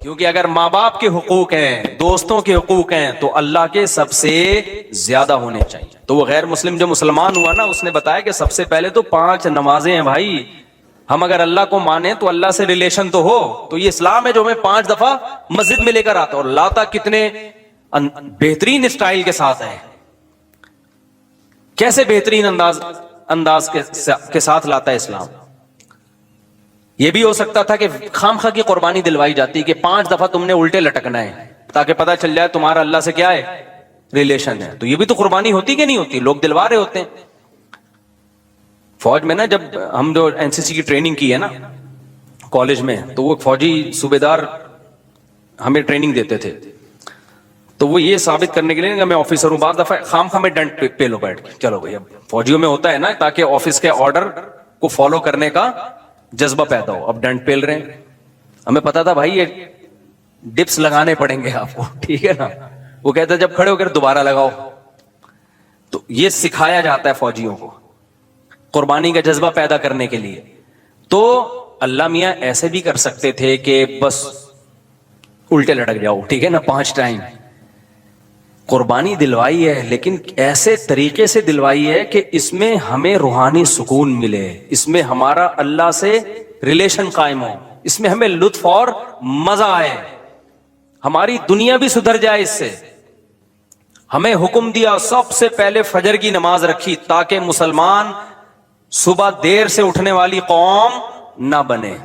کیونکہ اگر ماں باپ کے حقوق ہیں، دوستوں کے حقوق ہیں، تو اللہ کے سب سے زیادہ ہونے چاہیے. تو وہ غیر مسلم جو مسلمان ہوا نا، اس نے بتایا کہ سب سے پہلے تو 5 نمازیں ہیں بھائی. ہم اگر اللہ کو مانیں تو اللہ سے ریلیشن تو ہو. تو یہ اسلام ہے جو ہمیں 5 دفعہ مسجد میں لے کر آتا، اور لاتا کتنے بہترین اسٹائل کے ساتھ ہے. کیسے بہترین انداز کے ساتھ لاتا ہے اسلام. یہ بھی ہو سکتا تھا کہ خام خواہ کی قربانی دلوائی جاتی کہ 5 دفعہ تم نے الٹے لٹکنا ہے تاکہ پتہ چل جائے تمہارا اللہ سے کیا ہے، ریلیشن ہے. تو یہ بھی تو قربانی ہوتی کہ نہیں ہوتی؟ لوگ دلوا رہے ہوتے ہیں. فوج میں نا، جب ہم جو این سی سی کی ٹریننگ کی ہے نا کالج میں، تو وہ فوجی صوبے دار ہمیں ٹریننگ دیتے تھے. تو وہ یہ ثابت کرنے کے لیے کہ میں آفیسر ہوں، بعض دفعہ خام خواہ میں ڈنڈ پہ لو بیٹھ کے، چلو بھائی. اب فوجیوں میں ہوتا ہے نا، تاکہ آفس کے آرڈر کو فالو کرنے کا جذبہ پیدا ہو. اب ڈنڈ پیل رہے ہیں، ہمیں پتا تھا بھائی یہ ڈپس لگانے پڑیں گے آپ کو، ٹھیک ہے نا. وہ کہتا ہے جب کھڑے ہو کر دوبارہ لگاؤ. تو یہ سکھایا جاتا ہے فوجیوں کو قربانی کا جذبہ پیدا کرنے کے لیے. تو اللہ میاں ایسے بھی کر سکتے تھے کہ بس الٹے لٹک جاؤ، ٹھیک ہے نا، 5 ٹائم. قربانی دلوائی ہے لیکن ایسے طریقے سے دلوائی ہے کہ اس میں ہمیں روحانی سکون ملے، اس میں ہمارا اللہ سے ریلیشن قائم ہو، اس میں ہمیں لطف اور مزہ آئے، ہماری دنیا بھی سدھر جائے اس سے. ہمیں حکم دیا سب سے پہلے فجر کی نماز رکھی تاکہ مسلمان صبح دیر سے اٹھنے والی قوم نہ بنے.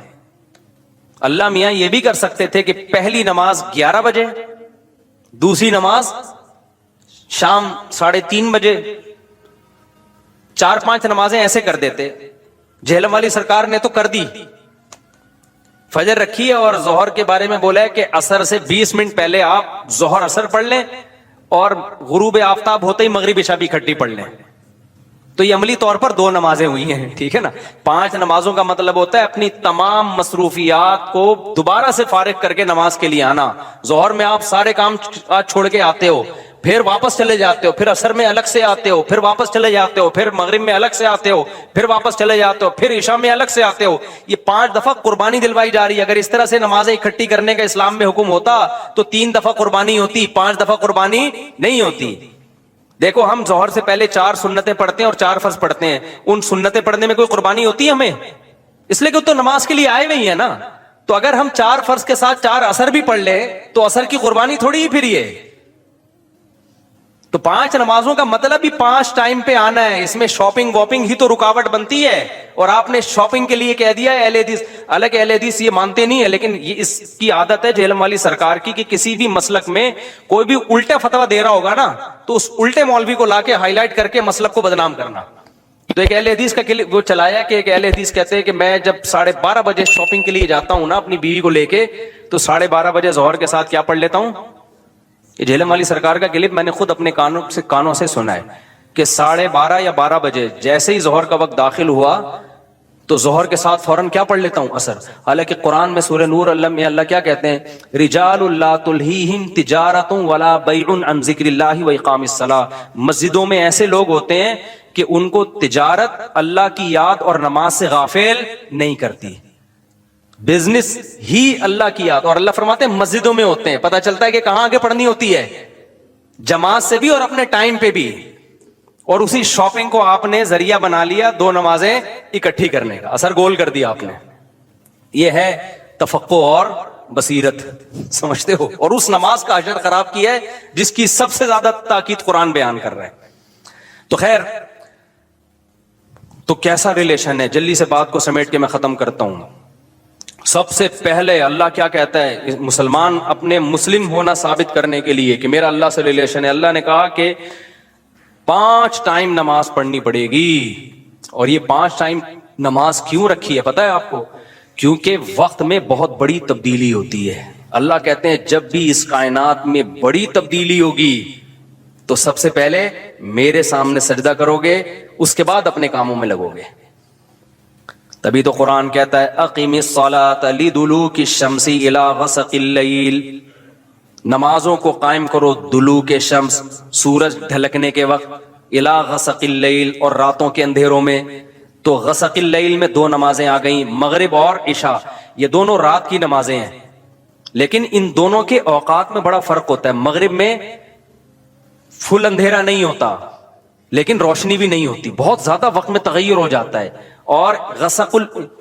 اللہ میاں یہ بھی کر سکتے تھے کہ پہلی نماز 11 بجے، دوسری نماز شام 3:30 بجے، 4-5 نمازیں ایسے کر دیتے. جہلم والی سرکار نے تو کر دی، فجر رکھی ہے اور ظہر کے بارے میں بولا ہے کہ عصر سے 20 منٹ پہلے آپ ظہر عصر پڑھ لیں اور غروب آفتاب ہوتے ہی مغرب عشاء بھی اکٹھی پڑھ لیں. تو یہ عملی طور پر 2 نمازیں ہوئی ہیں، ٹھیک ہے نا. 5 نمازوں کا مطلب ہوتا ہے اپنی تمام مصروفیات کو دوبارہ سے فارغ کر کے نماز کے لیے آنا. ظہر میں آپ سارے کام چھوڑ کے آتے ہو، پھر واپس چلے جاتے ہو، پھر عصر میں الگ سے آتے ہو، پھر واپس چلے جاتے ہو، پھر مغرب میں الگ سے آتے ہو، پھر واپس چلے جاتے ہو، پھر عشاء میں الگ سے آتے ہو. یہ 5 دفعہ قربانی دلوائی جا رہی ہے. اگر اس طرح سے نمازیں اکٹھی کرنے کا اسلام میں حکم ہوتا تو 3 دفعہ قربانی ہوتی، 5 دفعہ قربانی نہیں ہوتی. دیکھو ہم ظہر سے پہلے 4 سنتیں پڑھتے ہیں اور 4 فرض پڑھتے ہیں. ان سنتیں پڑھنے میں کوئی قربانی ہوتی ہے ہمیں؟ اس لیے کہ تو نماز کے لیے آئے ہوئی ہے نا. تو اگر ہم 4 فرض کے ساتھ 4 عصر بھی پڑھ لیں تو عصر کی قربانی تھوڑی ہی پھر یہ. تو 5 نمازوں کا مطلب ہی 5 ٹائم پہ آنا ہے. اس میں شاپنگ واپنگ ہی تو رکاوٹ بنتی ہے. اور آپ نے شاپنگ کے لیے کہہ دیا ہے اہل حدیث. حالانکہ اہل حدیث یہ مانتے نہیں ہے، لیکن یہ اس کی عادت ہے جہلم والی سرکار کی کہ کسی بھی مسلک میں کوئی بھی الٹا فتویٰ دے رہا ہوگا نا تو اس الٹے مولوی کو لا کے ہائی لائٹ کر کے مسلک کو بدنام کرنا. تو ایک اہل حدیث کا وہ چلایا کہ ایک اہل حدیث کہتے ہیں کہ میں جب 12:30 بجے شاپنگ کے لیے جاتا ہوں نا اپنی بیوی کو لے کے، تو 12:30 بجے ظہر کے ساتھ کیا پڑھ لیتا ہوں. یہ جہلم والی سرکار کا کلپ میں نے خود اپنے کانوں سے سنا ہے کہ 12:30 یا 12 بجے جیسے ہی ظہر کا وقت داخل ہوا تو ظہر کے ساتھ فوراً کیا پڑھ لیتا ہوں، عصر. حالانکہ قرآن میں سورہ نور اللہ کیا کہتے ہیں، رجال لا تلہیہم تجارت ولا بیع عن ذکر اللہ واقام الصلاۃ. مسجدوں میں ایسے لوگ ہوتے ہیں کہ ان کو تجارت اللہ کی یاد اور نماز سے غافل نہیں کرتی. بزنس ہی اللہ کی یاد، اور اللہ فرماتے ہیں مسجدوں میں ہوتے ہیں. پتہ چلتا ہے کہ کہاں آگے پڑھنی ہوتی ہے، جماعت سے بھی اور اپنے ٹائم پہ بھی. اور اسی شاپنگ کو آپ نے ذریعہ بنا لیا 2 نمازیں اکٹھی کرنے کا، اثر گول کر دیا آپ نے. یہ ہے تفقہ اور بصیرت، سمجھتے ہو. اور اس نماز کا اجر خراب کیا ہے جس کی سب سے زیادہ تاکید قرآن بیان کر رہا ہے. تو خیر، تو کیسا ریلیشن ہے؟ جلدی سے بات کو سمیٹ کے میں ختم کرتا ہوں. سب سے پہلے اللہ کیا کہتا ہے، مسلمان اپنے مسلم ہونا ثابت کرنے کے لیے کہ میرا اللہ سے ریلیشن ہے، اللہ نے کہا کہ 5 ٹائم نماز پڑھنی پڑے گی. اور یہ 5 ٹائم نماز کیوں رکھی ہے پتہ ہے آپ کو؟ کیونکہ وقت میں بہت بڑی تبدیلی ہوتی ہے. اللہ کہتے ہیں جب بھی اس کائنات میں بڑی تبدیلی ہوگی تو سب سے پہلے میرے سامنے سجدہ کرو گے، اس کے بعد اپنے کاموں میں لگو گے. تبھی تو قرآن کہتا ہے اقیم الصلاۃ لدلوک الشمس الی غسق اللیل. نمازوں کو قائم کرو دلوک شمس، سورج ڈھلکنے کے وقت، الی غسق اللیل، اور راتوں کے اندھیروں میں. تو غسق اللیل میں 2 نمازیں آ گئیں، مغرب اور عشاء. یہ دونوں رات کی نمازیں ہیں. لیکن ان دونوں کے اوقات میں بڑا فرق ہوتا ہے. مغرب میں فل اندھیرا نہیں ہوتا لیکن روشنی بھی نہیں ہوتی, بہت زیادہ وقت میں تغیر ہو جاتا ہے. اور غسق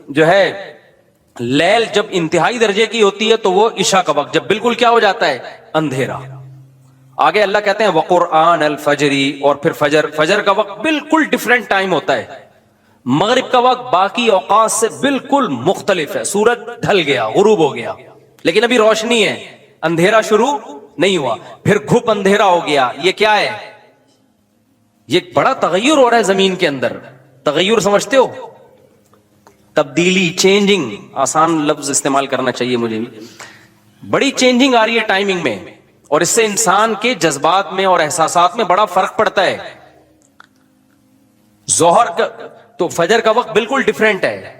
جو ہے لیل جب انتہائی درجے کی ہوتی ہے تو وہ عشاء کا وقت جب بالکل کیا ہو جاتا ہے, اندھیرا. آگے اللہ کہتے ہیں وقرآن الفجری, اور پھر فجر کا وقت بالکل ڈیفرنٹ ٹائم ہوتا ہے. مغرب کا وقت باقی اوقات سے بالکل مختلف ہے. سورج ڈھل گیا, غروب ہو گیا, لیکن ابھی روشنی ہے, اندھیرا شروع نہیں ہوا. پھر گھپ اندھیرا ہو گیا. یہ کیا ہے؟ یہ بڑا تغیر ہو رہا ہے زمین کے اندر. تغیر سمجھتے ہو؟ تبدیلی, چینجنگ, آسان لفظ استعمال کرنا چاہیے مجھے بھی. بڑی چینجنگ آ رہی ہے ٹائمنگ میں, اور اس سے انسان کے جذبات میں اور احساسات میں بڑا فرق پڑتا ہے. ظہر کا تو فجر کا وقت بالکل ڈیفرنٹ ہے,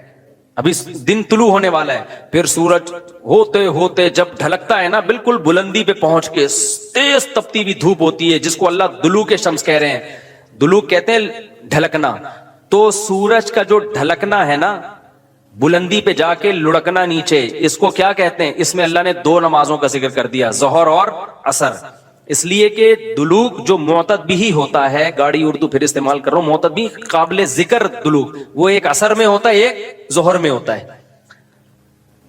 ابھی دن طلوع ہونے والا ہے. پھر سورج ہوتے ہوتے جب ڈھلکتا ہے نا, بالکل بلندی پہ پہنچ کے تیز تپتی ہوئی دھوپ ہوتی ہے, جس کو اللہ دلوک شمس کہہ رہے ہیں. دلوک کہتے ہیں ڈھلکنا. تو سورج کا جو ڈھلکنا ہے نا, بلندی پہ جا کے لڑکنا نیچے, اس کو کیا کہتے ہیں؟ اس میں اللہ نے دو نمازوں کا ذکر کر دیا, ظہر اور عصر. اس لیے کہ دلوک جو معتد بھی ہوتا ہے, گاڑی اردو پھر استعمال کر رہا ہوں, معتد بھی قابل ذکر دلوک, وہ ایک عصر میں ہوتا ہے, ایک ظہر میں ہوتا ہے.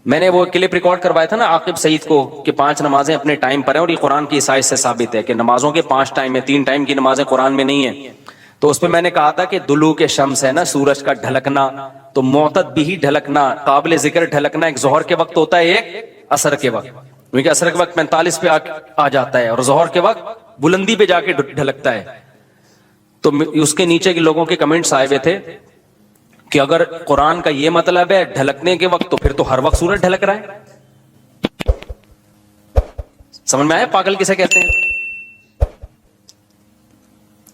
میں نے وہ کلپ ریکارڈ کروایا تھا نا عاقب سعید کو کہ 5 نمازیں اپنے ٹائم پر ہیں, اور یہ قرآن کی آیت سے ثابت ہے کہ نمازوں کے 5 ٹائم ہیں, 3 ٹائم کی نمازیں قرآن میں نہیں ہیں. تو اس پہ میں نے کہا تھا کہ دلوک شمس ہے نا, سورج کا ڈھلکنا, تو معتد بھی ڈھلکنا, قابل ذکر ڈھلکنا ایک ظہر کے وقت ہوتا ہے, ایک عصر کے وقت. کیونکہ عصر کے وقت 45 پہ آ جاتا ہے, اور ظہر کے وقت بلندی پہ جا کے ڈھلکتا ہے. تو اس کے نیچے کے لوگوں کے کمنٹس آئے ہوئے تھے کہ اگر قرآن کا یہ مطلب ہے ڈھلکنے کے وقت, تو پھر تو ہر وقت سورج ڈھلک رہا ہے. سمجھ میں آیا پاگل کسے کہتے ہیں؟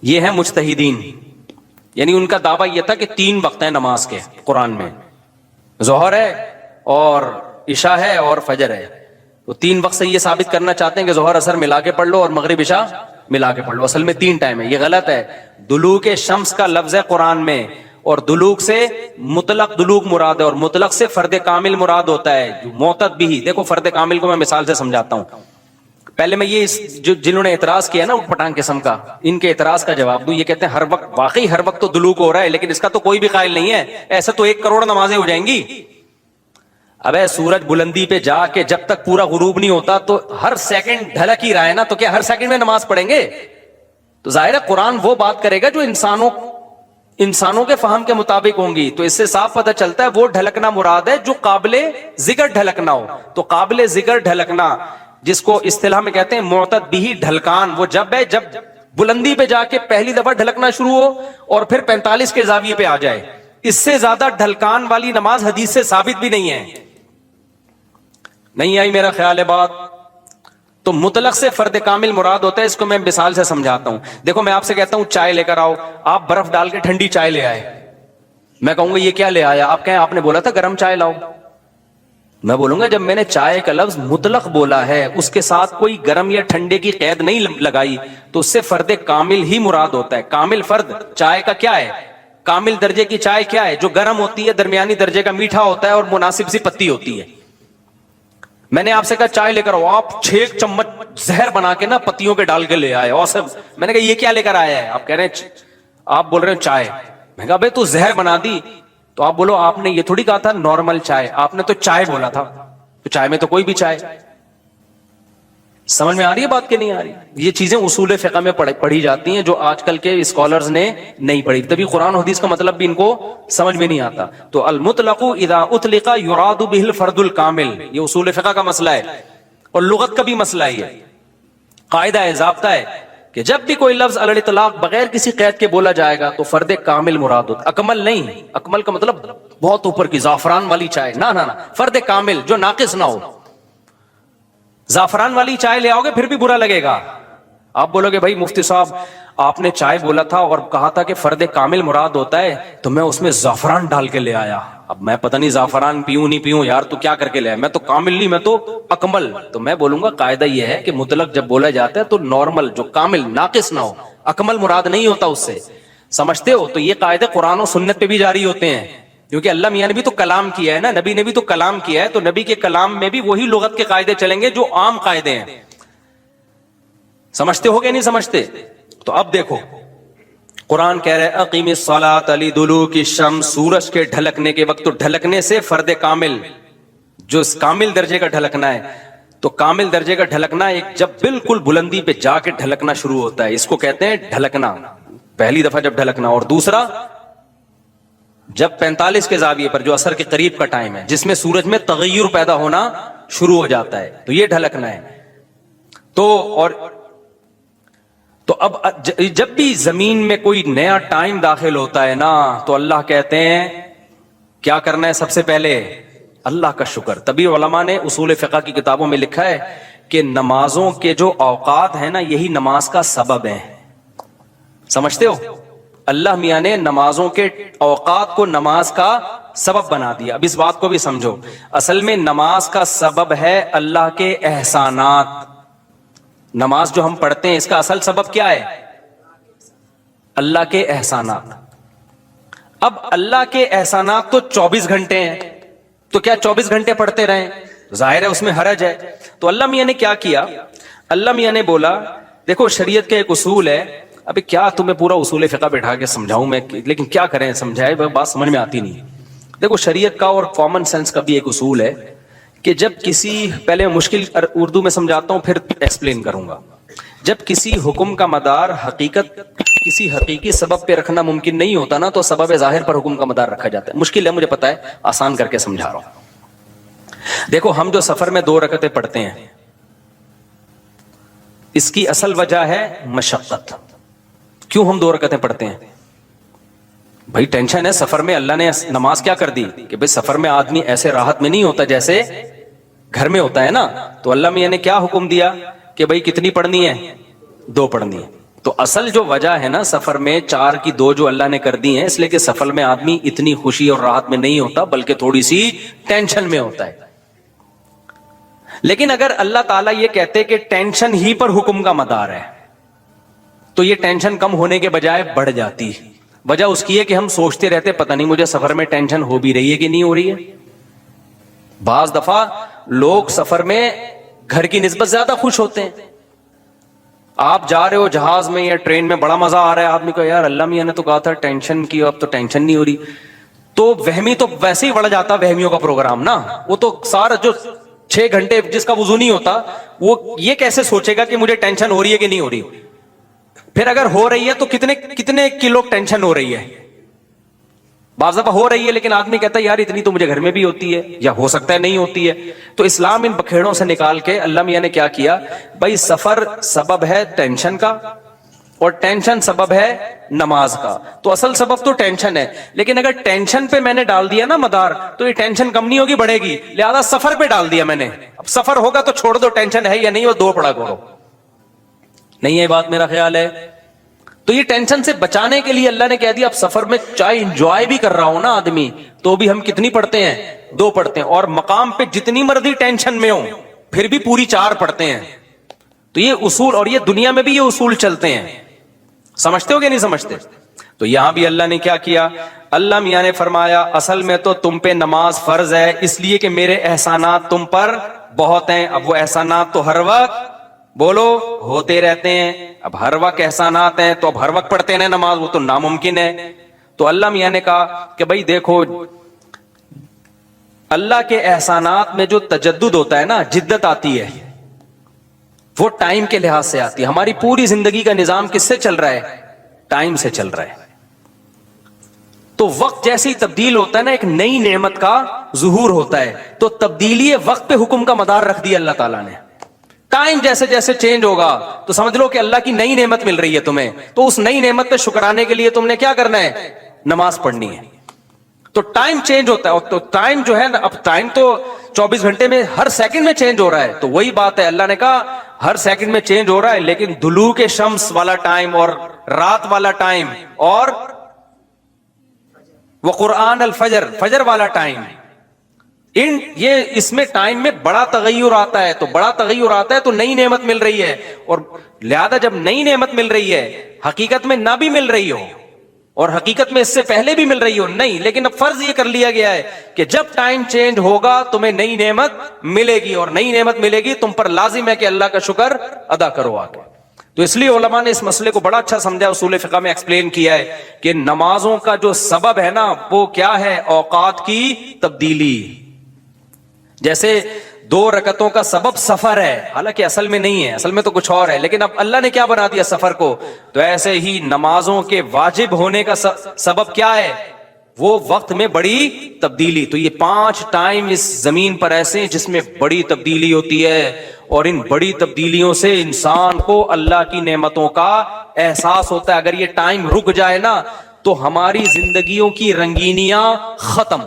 یہ ہے مجتہدین, یعنی ان کا دعویٰ یہ تھا کہ 3 وقت ہیں نماز کے قرآن میں, ظہر ہے اور عشاء ہے اور فجر ہے. تو 3 وقت سے یہ ثابت کرنا چاہتے ہیں کہ ظہر عصر ملا کے پڑھ لو اور مغرب عشاء ملا کے پڑھ لو. اصل میں 3 ٹائم ہے. یہ غلط ہے. دلوک شمس کا لفظ ہے قرآن میں, اور دلوک سے مطلق دلوک مراد ہے, اور مطلق سے فرد کامل مراد ہوتا ہے. معتد بھی, دیکھو فرد کامل کو میں مثال سے سمجھاتا ہوں. پہلے میں یہ جنہوں نے اعتراض کیا نا اٹھ پٹانگ قسم کا, ان کے اعتراض کا جواب دوں. یہ کہتے ہیں ہر وقت, واقعی ہر وقت تو دلوک ہو رہا ہے, لیکن اس کا تو کوئی بھی قائل نہیں ہے. ایسا تو 1 کروڑ نمازیں ہو جائیں گی. ابے سورج بلندی پہ جا کے جب تک پورا غروب نہیں ہوتا تو ہر سیکنڈ ڈھلک ہی رہا ہے نا, تو کیا ہر سیکنڈ میں نماز پڑھیں گے؟ تو ظاہر ہے قرآن وہ بات کرے گا جو انسانوں کے فہم کے مطابق ہوں گی. تو اس سے صاف پتہ چلتا ہے وہ ڈھلکنا مراد ہے جو قابل ذکر ڈھلکنا ہو. تو قابل ذکر ڈھلکنا, جس کو اصطلاح میں کہتے ہیں معتد بھی ڈھلکان, وہ جب ہے جب بلندی پہ جا کے پہلی دفعہ ڈھلکنا شروع ہو اور پھر 45 کے زاویے پہ آ جائے. اس سے زیادہ ڈھلکان والی نماز حدیث سے ثابت بھی نہیں ہے. نہیں آئی میرا خیال ہے بات؟ تو مطلق سے فرد کامل مراد ہوتا ہے. اس کو میں مثال سے سمجھاتا ہوں. دیکھو میں آپ سے کہتا ہوں چائے لے کر آؤ, آپ برف ڈال کے ٹھنڈی چائے لے آئے. میں کہوں گا یہ کیا لے آیا؟ آپ کہیں آپ نے بولا تھا گرم چائے لاؤ. میں بولوں گا جب میں نے چائے کا لفظ مطلق بولا ہے, اس کے ساتھ کوئی گرم یا ٹھنڈے کی قید نہیں لگائی, تو اس سے فرد کامل ہی مراد ہوتا ہے. کامل فرد چائے کا کیا ہے؟ کامل درجے کی چائے کیا ہے؟ جو گرم ہوتی ہے, درمیانی درجے کا میٹھا ہوتا ہے اور مناسب سی پتی ہوتی ہے. میں نے آپ سے کہا چائے لے کر آؤ, آپ 6 چمچ زہر بنا کے نا پتیوں کے ڈال کے لے آئے. اور سب میں نے کہا یہ کیا لے کر آیا ہے؟ آپ کہہ رہے ہیں, آپ بول رہے ہیں چائے. میں کہا بھائی تو زہر بنا دی. تو آپ بولو آپ نے یہ تھوڑی کہا تھا نارمل چائے, آپ نے تو چائے بولا تھا. تو چائے میں تو کوئی بھی چائے. سمجھ میں آ رہی ہے بات کہ نہیں آ رہی؟ یہ چیزیں اصول فقہ میں پڑھی جاتی ہیں جو آج کل کے اسکالرز نے نہیں پڑھی, تبھی قرآن حدیث کا مطلب بھی ان کو سمجھ میں نہیں آتا. تو المطلق اذا اطلق یراد به الفرد الکامل, یہ اصول فقہ کا مسئلہ ہے اور لغت کا بھی مسئلہ ہی ہے. قاعدہ ہے, ضابطہ ہے کہ جب بھی کوئی لفظ علی الاطلاق بغیر کسی قید کے بولا جائے گا تو فرد کامل مراد ہوتا. اکمل نہیں, اکمل کا مطلب بہت اوپر کی زعفران والی چائے, نہ فرد کامل جو ناقص نہ ہو. زعفران والی چائے لے آؤ گے پھر بھی برا لگے گا. آپ بولو گے بھائی مفتی صاحب آپ نے چائے بولا تھا اور کہا تھا کہ فرد کامل مراد ہوتا ہے, تو میں اس میں زعفران ڈال کے لے آیا. اب میں پتہ نہیں زعفران پیوں نہیں پیوں یار, تو کیا کر کے لے آیا؟ میں تو کامل نہیں, میں تو اکمل. تو میں بولوں گا قاعدہ یہ ہے کہ مطلق جب بولا جاتا ہے تو نارمل جو کامل ناقص نہ ہو, اکمل مراد نہیں ہوتا اس سے. سمجھتے ہو؟ تو یہ قاعدے قرآن و سنت پہ بھی جاری ہوتے ہیں. کیونکہ اللہ میاں نے بھی تو کلام کیا ہے نا, نبی نے بھی تو کلام کیا ہے, تو نبی کے کلام میں بھی وہی لغت کے قاعدے چلیں گے جو عام قاعدے ہیں. سمجھتے ہو گیا نہیں سمجھتے؟ تو اب دیکھو قرآن کہہ رہے اقیم الصلاۃ لدلوک الشمس, سورج کے ڈھلکنے کے وقت. تو ڈھلکنے سے فرد کامل, جو کامل درجے کا ڈھلکنا ہے, تو کامل درجے کا ڈھلکنا ایک جب بالکل بلندی پہ جا کے ڈھلکنا شروع ہوتا ہے, اس کو کہتے ہیں ڈھلکنا, پہلی دفعہ جب ڈھلکنا. اور دوسرا جب 45 کے زاویے پر, جو عصر کے قریب کا ٹائم ہے, جس میں سورج میں تغیر پیدا ہونا شروع ہو جاتا ہے, تو یہ ڈھلکنا ہے. تو اب جب بھی زمین میں کوئی نیا ٹائم داخل ہوتا ہے نا, تو اللہ کہتے ہیں کیا کرنا ہے سب سے پہلے؟ اللہ کا شکر. تبھی علماء نے اصول فقہ کی کتابوں میں لکھا ہے کہ نمازوں کے جو اوقات ہیں نا, یہی نماز کا سبب ہے. سمجھتے ہو؟ اللہ میاں نے نمازوں کے اوقات کو نماز کا سبب بنا دیا. اب اس بات کو بھی سمجھو, اصل میں نماز کا سبب ہے اللہ کے احسانات. نماز جو ہم پڑھتے ہیں اس کا اصل سبب کیا ہے؟ اللہ کے احسانات. اب اللہ کے احسانات تو 24 گھنٹے ہیں, تو کیا 24 گھنٹے پڑھتے رہیں؟ ظاہر ہے اس میں حرج ہے. تو اللہ میاں نے کیا کیا؟ اللہ میاں نے بولا دیکھو شریعت کا ایک اصول ہے. ابھی کیا تمہیں پورا اصول فقہ بٹھا کے سمجھاؤں میں, لیکن کیا کریں, سمجھائے بات سمجھ میں آتی نہیں. دیکھو شریعت کا اور کامن سینس کا بھی ایک اصول ہے کہ جب کسی, پہلے مشکل اردو میں سمجھاتا ہوں پھر ایکسپلین کروں گا. جب کسی حکم کا مدار حقیقت کسی حقیقی سبب پہ رکھنا ممکن نہیں ہوتا نا, تو سبب ظاہر پر حکم کا مدار رکھا جاتا ہے. مشکل ہے مجھے پتا ہے, آسان کر کے سمجھا رہا ہوں. دیکھو ہم جو سفر میں 2 رکعتیں پڑھتے ہیں, اس کی اصل وجہ ہے مشقت. کیوں ہم 2 رکعتیں پڑھتے ہیں؟ بھائی ٹینشن ہے سفر میں. اللہ نے نماز کیا کر دی کہ بھئی سفر میں آدمی ایسے راحت میں نہیں ہوتا جیسے گھر میں ہوتا ہے نا. تو اللہ میاں نے کیا حکم دیا کہ بھئی کتنی پڑھنی ہے؟ 2 پڑھنی ہے. تو اصل جو وجہ ہے نا سفر میں 4 کی 2 جو اللہ نے کر دی ہیں, اس لیے کہ سفر میں آدمی اتنی خوشی اور راحت میں نہیں ہوتا بلکہ تھوڑی سی ٹینشن میں ہوتا ہے. لیکن اگر اللہ تعالیٰ یہ کہتے کہ ٹینشن ہی پر حکم کا مدار ہے, تو یہ ٹینشن کم ہونے کے بجائے بڑھ جاتی. وجہ اس کی ہے کہ ہم سوچتے رہتے پتہ نہیں مجھے سفر میں ٹینشن ہو بھی رہی ہے کہ نہیں ہو رہی ہے. بعض دفعہ لوگ سفر میں گھر کی نسبت زیادہ خوش ہوتے ہیں. آپ جا رہے ہو جہاز میں یا ٹرین میں, بڑا مزہ آ رہا ہے, آدمی کو یار اللہ میاں نے تو کہا تھا ٹینشن کی, اب تو ٹینشن نہیں ہو رہی. تو وہمی تو ویسے ہی بڑھ جاتا وہمیوں کا پروگرام نا. وہ تو سارا جو 6 گھنٹے جس کا وضو نہیں ہوتا, وہ یہ کیسے سوچے گا کہ مجھے ٹینشن ہو رہی ہے کہ نہیں ہو رہی. پھر اگر ہو رہی ہے تو کتنے کلو ٹینشن ہو رہی ہے. بعض دفعہ ہو رہی ہے لیکن آدمی کہتا ہے یار اتنی تو مجھے گھر میں بھی ہوتی ہے, یا ہو سکتا ہے نہیں ہوتی ہے. تو اسلام ان بکھیڑوں سے نکال کے اللہ میاں نے کیا کیا, بھائی سفر سبب ہے ٹینشن کا اور ٹینشن سبب ہے نماز کا. تو اصل سبب تو ٹینشن ہے, لیکن اگر ٹینشن پہ میں نے ڈال دیا نا مدار, تو یہ ٹینشن کم نہیں ہوگی بڑھے گی. لہذا سفر پہ ڈال دیا میں نے. اب سفر ہوگا تو چھوڑ دو, ٹینشن ہے یا نہیں وہ 2 پڑھا کرو. نہیں ہے بات میرا خیال ہے. تو یہ ٹینشن سے بچانے کے لیے اللہ نے کہہ دیا اب سفر میں چاہے انجوائے بھی کر رہا ہوں نا آدمی, تو بھی ہم کتنی پڑھتے ہیں؟ 2 پڑھتے ہیں. اور مقام پہ جتنی مرضی ٹینشن میں ہوں پھر بھی پوری 4 پڑھتے ہیں. تو یہ اصول, اور یہ دنیا میں بھی یہ اصول چلتے ہیں. سمجھتے ہو کہ نہیں سمجھتے؟ تو یہاں بھی اللہ نے کیا کیا, اللہ میاں نے فرمایا اصل میں تو تم پہ نماز فرض ہے اس لیے کہ میرے احسانات تم پر بہت ہیں. اب وہ احسانات تو ہر وقت بولو ہوتے رہتے ہیں. اب ہر وقت احسانات ہیں تو اب ہر وقت پڑھتے ہیں نماز, وہ تو ناممکن ہے. تو اللہ میاں نے کہا کہ بھئی دیکھو اللہ کے احسانات میں جو تجدد ہوتا ہے نا, جدت آتی ہے, وہ ٹائم کے لحاظ سے آتی ہے. ہماری پوری زندگی کا نظام کس سے چل رہا ہے؟ ٹائم سے چل رہا ہے. تو وقت جیسے ہی تبدیل ہوتا ہے نا, ایک نئی نعمت کا ظہور ہوتا ہے. تو تبدیلی وقت پہ حکم کا مدار رکھ دیا اللہ تعالیٰ نے. ٹائم جیسے جیسے چینج ہوگا تو سمجھ لو کہ اللہ کی نئی نعمت مل رہی ہے تمہیں, تو اس نئی نعمت پہ شکرانے کے لیے تم نے کیا کرنا ہے؟ نماز پڑھنی ہے. تو ٹائم چینج ہوتا ہے. تو ٹائم جو ہے نا, اب ٹائم تو 24 گھنٹے میں ہر سیکنڈ میں چینج ہو رہا ہے. تو وہی بات ہے, اللہ نے کہا ہر سیکنڈ میں چینج ہو رہا ہے, لیکن دلوک شمس والا ٹائم اور رات والا ٹائم اور وقرآن الفجر, فجر والا ٹائم, یہ اس میں ٹائم میں بڑا تغیر آتا ہے. تو بڑا تغیر آتا ہے تو نئی نعمت مل رہی ہے, اور لہذا جب نئی نعمت مل رہی ہے حقیقت میں نہ بھی مل رہی ہو اور حقیقت میں اس سے پہلے بھی مل رہی ہو نہیں, لیکن اب فرض یہ کر لیا گیا ہے کہ جب ٹائم چینج ہوگا تمہیں نئی نعمت ملے گی, اور نئی نعمت ملے گی تم پر لازم ہے کہ اللہ کا شکر ادا کرو آگے. تو اس لیے علماء نے اس مسئلے کو بڑا اچھا سمجھا, اصول فقہ میں ایکسپلین کیا ہے کہ نمازوں کا جو سبب ہے نا وہ کیا ہے, اوقات کی تبدیلی. جیسے 2 رکعتوں کا سبب سفر ہے, حالانکہ اصل میں نہیں ہے, اصل میں تو کچھ اور ہے, لیکن اب اللہ نے کیا بنا دیا سفر کو. تو ایسے ہی نمازوں کے واجب ہونے کا سبب کیا ہے, وہ وقت میں بڑی تبدیلی. تو یہ 5 ٹائم اس زمین پر ایسے ہیں جس میں بڑی تبدیلی ہوتی ہے, اور ان بڑی تبدیلیوں سے انسان کو اللہ کی نعمتوں کا احساس ہوتا ہے. اگر یہ ٹائم رک جائے نا تو ہماری زندگیوں کی رنگینیاں ختم.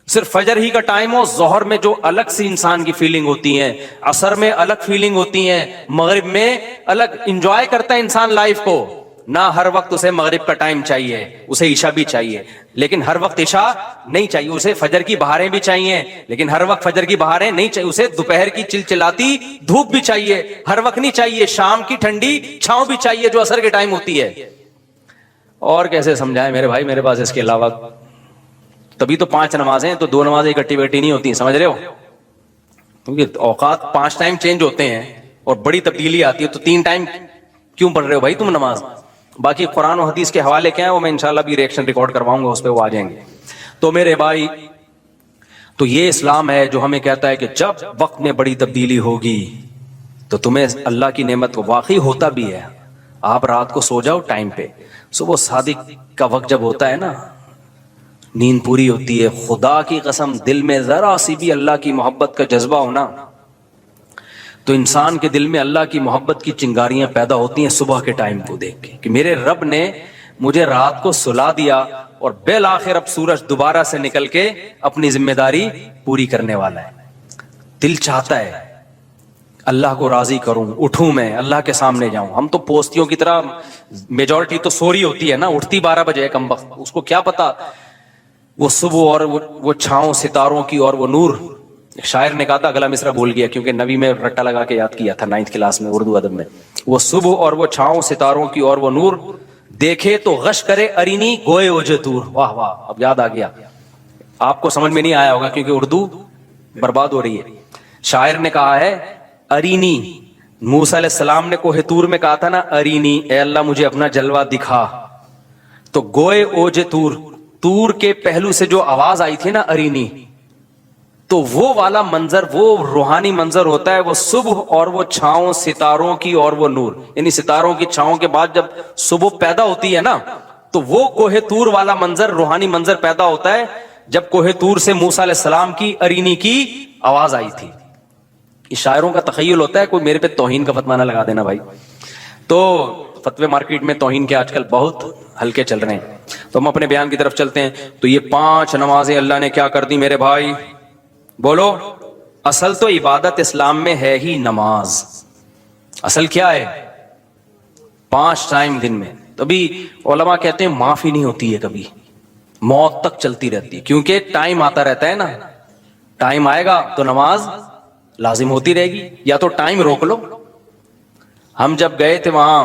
صرف فجر ہی کا ٹائم ہو, ظہر میں جو الگ سی انسان کی فیلنگ ہوتی ہے, عصر میں الگ فیلنگ ہوتی ہے, مغرب میں الگ, انجوائے کرتا ہے انسان لائف کو. نہ ہر وقت اسے مغرب کا ٹائم چاہیے, اسے عشاء بھی چاہیے, لیکن ہر وقت عشاء نہیں چاہیے. اسے فجر کی بہاریں بھی چاہیے, لیکن ہر وقت فجر کی بہاریں نہیں چاہیے. اسے دوپہر کی چلچلاتی دھوپ بھی چاہیے, ہر وقت نہیں چاہیے. شام کی ٹھنڈی چھاؤں بھی چاہیے جو عصر کے ٹائم ہوتی ہے. اور کیسے سمجھائیں میرے بھائی, میرے پاس اس کے علاوہ تبھی تو 5 نمازیں, تو 2 نمازیں اکٹھی بیٹھی نہیں ہوتی, سمجھ رہے ہو, کیونکہ اوقات 5 ٹائم چینج ہوتے ہیں اور بڑی تبدیلی آتی ہے. تو 3 ٹائم کیوں پڑھ رہے ہو بھائی تم نماز؟ باقی قرآن و حدیث کے حوالے کیا ہیں وہ میں انشاءاللہ بھی ریئیکشن ریکارڈ کرواؤں گا, اس پہ وہ آ جائیں گے. تو میرے بھائی, تو یہ اسلام ہے جو ہمیں کہتا ہے کہ جب وقت میں بڑی تبدیلی ہوگی تو تمہیں اللہ کی نعمت کو واقعی ہوتا بھی ہے. آپ رات کو سو جاؤ ٹائم پہ, صبح صادق کا وقت جب ہوتا ہے نا, نیند پوری ہوتی ہے, خدا کی قسم دل میں ذرا سی بھی اللہ کی محبت کا جذبہ ہونا تو انسان کے دل میں اللہ کی محبت کی چنگاریاں پیدا ہوتی ہیں صبح کے ٹائم کو دیکھ کے کہ میرے رب نے مجھے رات کو سلا دیا اور بالآخر اب سورج دوبارہ سے نکل کے اپنی ذمہ داری پوری کرنے والا ہے. دل چاہتا ہے اللہ کو راضی کروں, اٹھوں, میں اللہ کے سامنے جاؤں. ہم تو پوستیوں کی طرح, میجورٹی تو سو رہی ہوتی ہے نا, اٹھتی 12 بجے کم وقت, اس کو کیا پتا وہ صبح اور وہ چھاؤں ستاروں کی اور وہ نور. شاعر نے کہا تھا, اگلا مصرع بھول گیا کیونکہ نبی میں رٹا لگا کے یاد کیا تھا 9th کلاس میں اردو ادب میں. وہ صبح اور وہ چھاؤں ستاروں کی اور وہ نور, دیکھے تو غش کرے ارینی گوئے اوجے تور. واہ واہ, اب یاد آ گیا. آپ کو سمجھ میں نہیں آیا ہوگا کیونکہ اردو برباد ہو رہی ہے. شاعر نے کہا ہے ارینی, موسیٰ علیہ السلام نے کوہ طور میں کہا تھا نا ارینی, اے اللہ مجھے اپنا جلوہ دکھا. تو گوئے اوجے تور, تور کے پہلو سے جو آواز آئی تھی نا ارینی, تو وہ والا منظر, وہ روحانی منظر ہوتا ہے وہ صبح اور وہ چھاؤں ستاروں کی اور وہ نور. یعنی ستاروں کی چھاؤں کے بعد جب صبح پیدا ہوتی ہے نا تو وہ کوہ طور والا منظر, روحانی منظر پیدا ہوتا ہے جب کوہ طور سے موسیٰ علیہ السلام کی ارینی کی آواز آئی تھی. اس شاعروں کا تخیل ہوتا ہے, کوئی میرے پہ توہین کا فتویٰ نہ لگا دینا بھائی. تو فتوے مارکیٹ میں توہین کے آج کل بہت ہلکے چل رہے ہیں. تو ہم اپنے بیان کی طرف چلتے ہیں. تو یہ 5 نمازیں اللہ نے کیا کر دی میرے بھائی, بولو. اصل تو عبادت اسلام میں ہے ہی نماز. اصل کیا ہے, 5 ٹائم دن میں. تبھی علماء کہتے ہیں معافی نہیں ہوتی ہے کبھی, موت تک چلتی رہتی ہے, کیونکہ ٹائم آتا رہتا ہے نا. ٹائم آئے گا تو نماز لازم ہوتی رہے گی, یا تو ٹائم روک لو. ہم جب گئے تھے وہاں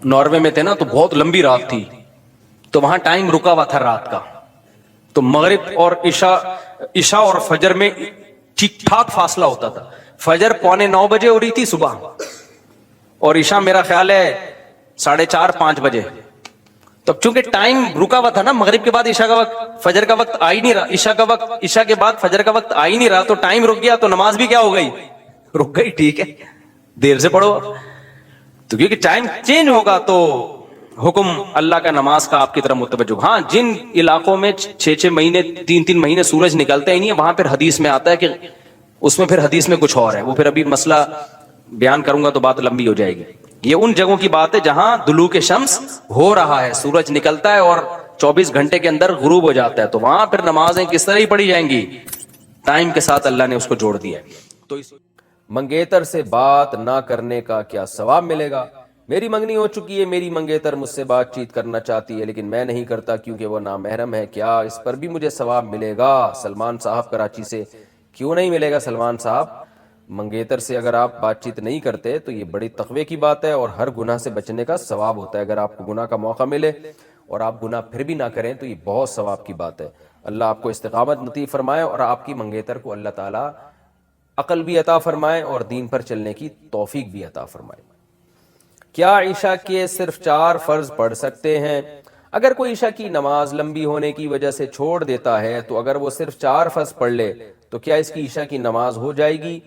ناروے میں تھے نا, تو بہت لمبی رات تھی, تو وہاں ٹائم رکا ہوا تھا رات کا. تو مغرب اور عشاء اور فجر میں ٹھیک ٹھاک فاصلہ ہوتا تھا. فجر 8:45 بجے ہو رہی تھی صبح, اور عشاء میرا خیال ہے 4:30-5 بجے. تو چونکہ ٹائم رکا ہوا تھا نا, مغرب کے بعد عشاء کا وقت, فجر کا وقت آ ہی نہیں رہا, عشاء کا وقت, عشاء کے بعد فجر کا وقت آ ہی نہیں رہا, تو ٹائم رک گیا, تو نماز بھی کیا ہو گئی, رک گئی. ٹھیک ہے, دیر سے پڑھو. تو کیونکہ ٹائم چینج ہوگا تو حکم اللہ کا نماز کا آپ کی طرف متوجہ. ہاں, جن علاقوں میں 6 مہینے 3 مہینے سورج نکلتا ہی نہیں ہے, وہاں پھر حدیث میں آتا ہے کہ اس میں پھر حدیث میں کچھ اور ہے, وہ پھر ابھی مسئلہ بیان کروں گا تو بات لمبی ہو جائے گی. یہ ان جگہوں کی بات ہے جہاں دلوک شمس ہو رہا ہے, سورج نکلتا ہے اور 24 گھنٹے کے اندر غروب ہو جاتا ہے, تو وہاں پھر نمازیں کس طرح ہی پڑھی جائیں گی, ٹائم کے ساتھ اللہ نے اس کو جوڑ دیا ہے. تو منگیتر سے بات نہ کرنے کا کیا ثواب ملے گا؟ میری منگنی ہو چکی ہے, میری منگیتر مجھ سے بات چیت کرنا چاہتی ہے لیکن میں نہیں کرتا کیونکہ وہ نامحرم ہے, کیا اس پر بھی مجھے ثواب ملے گا؟ سلمان صاحب کراچی سے. کیوں نہیں ملے گا سلمان صاحب, منگیتر سے اگر آپ بات چیت نہیں کرتے تو یہ بڑی تقوی کی بات ہے، اور ہر گناہ سے بچنے کا ثواب ہوتا ہے۔ اگر آپ کو گناہ کا موقع ملے اور آپ گناہ پھر بھی نہ کریں تو یہ بہت ثواب کی بات ہے۔ اللہ آپ کو استقامت نصیب فرمائے، اور آپ کی منگیتر کو اللہ تعالیٰ عقل بھی عطا فرمائے اور دین پر چلنے کی توفیق بھی عطا فرمائے۔ کیا عشاء کے صرف 4 فرض پڑھ سکتے ہیں؟ اگر کوئی عشاء کی نماز لمبی ہونے کی وجہ سے چھوڑ دیتا ہے تو اگر وہ صرف 4 فرض پڑھ لے تو کیا اس کی عشاء کی نماز ہو جائے گی؟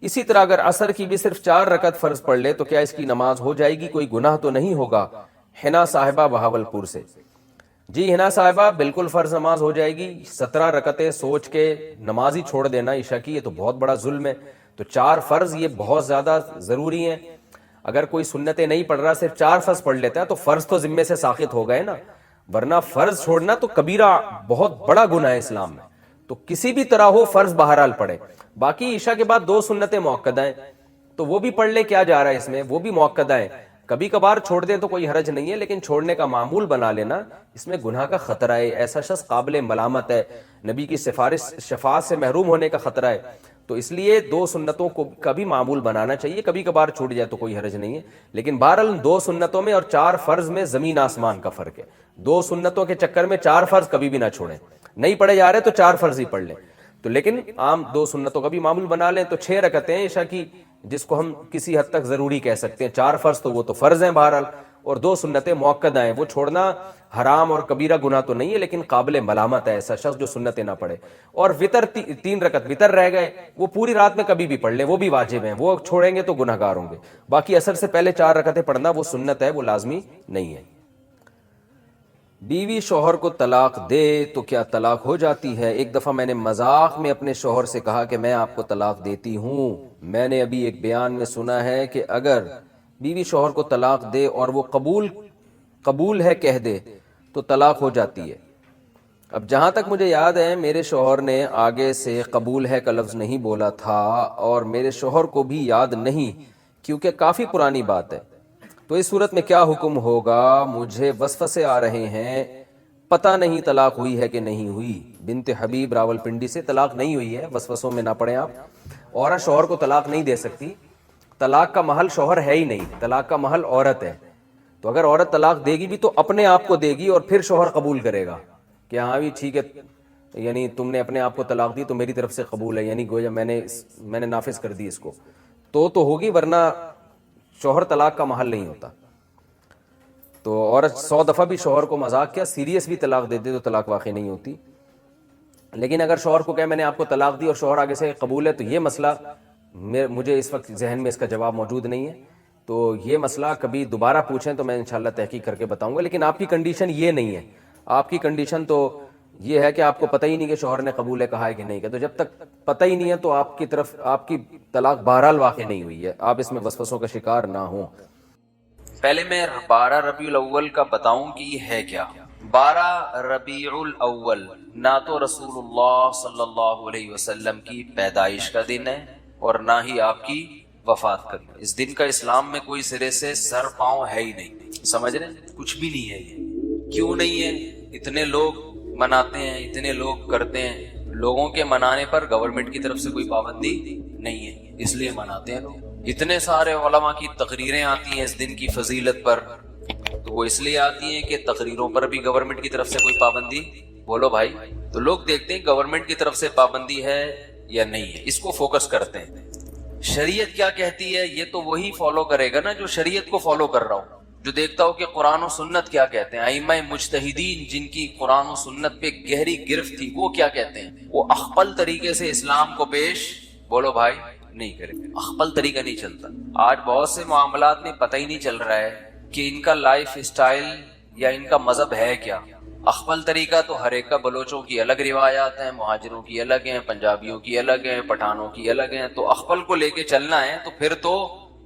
اسی طرح اگر عصر کی بھی صرف 4 رکعت فرض پڑھ لے تو کیا اس کی نماز ہو جائے گی؟ کوئی گناہ تو نہیں ہوگا؟ حنا صاحبہ بہاولپور سے۔ جی حنا صاحبہ، بالکل فرض نماز ہو جائے گی۔ 17 رکعتیں سوچ کے نماز ہی چھوڑ دینا عشاء کی، یہ تو بہت بڑا ظلم ہے۔ تو 4 فرض یہ بہت زیادہ ضروری ہیں۔ اگر کوئی سنتیں نہیں پڑھ رہا، صرف 4 فرض پڑھ لیتا ہے تو فرض تو ذمے سے ساقط ہو گئے نا، ورنہ فرض چھوڑنا تو کبیرہ بہت بڑا گناہ ہے اسلام میں۔ تو کسی بھی طرح ہو فرض بہرحال پڑھے۔ باقی عشاء کے بعد 2 سنتیں مؤکدہ ہیں تو وہ بھی پڑھ لے، کیا جا رہا ہے اس میں، وہ بھی مؤکدہ ہیں۔ کبھی کبھار چھوڑ دیں تو کوئی حرج نہیں ہے، لیکن چھوڑنے کا معمول بنا لینا اس میں گناہ کا خطرہ ہے، ایسا شخص قابل ملامت ہے، نبی کی شفاعت سے محروم ہونے کا خطرہ ہے۔ تو اس لیے 2 سنتوں کو کبھی معمول بنانا چاہیے، کبھی کبھار چھوٹ جائے تو کوئی حرج نہیں ہے، لیکن بہرحال 2 سنتوں میں اور 4 فرض میں زمین آسمان کا فرق ہے۔ 2 سنتوں کے چکر میں 4 فرض کبھی بھی نہ چھوڑیں، نہیں پڑھے جا رہے تو 4 فرض ہی پڑھ لیں، تو لیکن عام 2 سنتوں کا بھی معمول بنا لیں۔ تو 6 رکعتیں عشاء کی، جس کو ہم کسی حد تک ضروری کہہ سکتے ہیں۔ 4 فرض تو وہ تو فرض ہیں بہرحال، اور 2 سنتیں مؤکدہ ہیں، وہ چھوڑنا حرام اور کبیرہ گناہ تو نہیں ہے، لیکن قابل ملامت ہے ایسا شخص جو سنتیں نہ پڑھے۔ اور وطر 3 رکعت وطر رہ گئے، وہ پوری رات میں کبھی بھی پڑھ لیں، وہ بھی واجب ہیں، وہ چھوڑیں گے تو گناہ گار ہوں گے۔ باقی عصر سے پہلے 4 رکعتیں پڑھنا وہ سنت ہے، وہ لازمی نہیں ہے۔ بیوی شوہر کو طلاق دے تو کیا طلاق ہو جاتی ہے؟ ایک دفعہ میں نے مذاق میں اپنے شوہر سے کہا کہ میں آپ کو طلاق دیتی ہوں۔ میں نے ابھی ایک بیان میں سنا ہے کہ اگر بیوی شوہر کو طلاق دے اور وہ قبول ہے کہہ دے تو طلاق ہو جاتی ہے۔ اب جہاں تک مجھے یاد ہے میرے شوہر نے آگے سے قبول ہے کا لفظ نہیں بولا تھا، اور میرے شوہر کو بھی یاد نہیں، کیونکہ کافی پرانی بات ہے۔ تو اس صورت میں کیا حکم ہوگا؟ مجھے وسوسے آ رہے ہیں، پتہ نہیں طلاق ہوئی ہے کہ نہیں ہوئی۔ بنت حبیب راولپنڈی سے۔ طلاق نہیں ہوئی ہے، وسوسوں میں نہ پڑیں آپ۔ عورت شوہر کو طلاق نہیں دے سکتی، طلاق کا محل شوہر ہے ہی نہیں، طلاق کا محل عورت ہے۔ تو اگر عورت طلاق دے گی بھی تو اپنے آپ کو دے گی، اور پھر شوہر قبول کرے گا کہ ہاں بھی ٹھیک ہے، یعنی تم نے اپنے آپ کو طلاق دی تو میری طرف سے قبول ہے، یعنی گویا میں نے نافذ کر دی اس کو، تو ہوگی، ورنہ شوہر طلاق کا محل نہیں ہوتا۔ تو عورت 100 دفعہ بھی شوہر کو مذاق کیا سیریس بھی طلاق دے دے تو طلاق واقع نہیں ہوتی۔ لیکن اگر شوہر کو کہے میں نے آپ کو طلاق دی اور شوہر آگے سے قبول ہے، تو یہ مسئلہ مجھے اس وقت ذہن میں اس کا جواب موجود نہیں ہے، تو یہ مسئلہ کبھی دوبارہ پوچھیں تو میں انشاءاللہ تحقیق کر کے بتاؤں گا۔ لیکن آپ کی کنڈیشن یہ نہیں ہے، آپ کی کنڈیشن تو یہ ہے کہ آپ کو پتہ ہی نہیں کہ شوہر نے قبول ہے کہا ہے کہ نہیں کہا، تو جب تک پتہ ہی نہیں ہے تو آپ کی طرف آپ کی طلاق بہرحال واقع نہیں ہوئی ہے، آپ اس میں وسوسوں کا شکار نہ ہوں۔ پہلے میں 12 ربیع الاول کا بتاؤں کہ یہ ہے کیا۔ 12 ربیع الاول نہ تو رسول اللہ صلی اللہ علیہ وسلم کی پیدائش کا دن ہے اور نہ ہی آپ کی وفات کا دن۔ اس دن کا اسلام میں کوئی سرے سے سر پاؤں ہے ہی نہیں، سمجھ رہے ہیں؟ کچھ بھی نہیں ہے یہ۔ کیوں نہیں ہے؟ اتنے لوگ مناتے ہیں، اتنے لوگ کرتے ہیں، لوگوں کے منانے پر گورنمنٹ کی طرف سے کوئی پابندی نہیں ہے، اس لیے مناتے ہیں لوگ۔ اتنے سارے علماء کی تقریریں آتی ہیں اس دن کی فضیلت پر، تو وہ اس لیے آتی ہیں کہ تقریروں پر بھی گورنمنٹ کی طرف سے کوئی پابندی، بولو بھائی، تو لوگ دیکھتے ہیں گورنمنٹ کی طرف سے پابندی ہے یا نہیں ہے، اس کو فوکس کرتے ہیں۔ شریعت کیا کہتی ہے یہ تو وہی فالو کرے گا نا جو شریعت کو فالو کر رہا ہو، جو دیکھتا ہو کہ قرآن و سنت کیا کہتے ہیں۔ ائمہ مجتہدین جن کی قرآن و سنت پہ گہری گرفت تھی، وہ کیا کہتے ہیں؟ وہ اخپل طریقے سے اسلام کو پیش، بولو بھائی، نہیں کرے، اخپل طریقہ نہیں چلتا۔ آج بہت سے معاملات میں پتہ ہی نہیں چل رہا ہے کہ ان کا لائف اسٹائل یا ان کا مذہب ہے کیا۔ اخپل طریقہ تو ہر ایک کا، بلوچوں کی الگ روایات ہیں، مہاجروں کی الگ ہیں، پنجابیوں کی الگ ہیں، پٹھانوں کی الگ ہیں، تو اخپل کو لے کے چلنا ہے تو پھر تو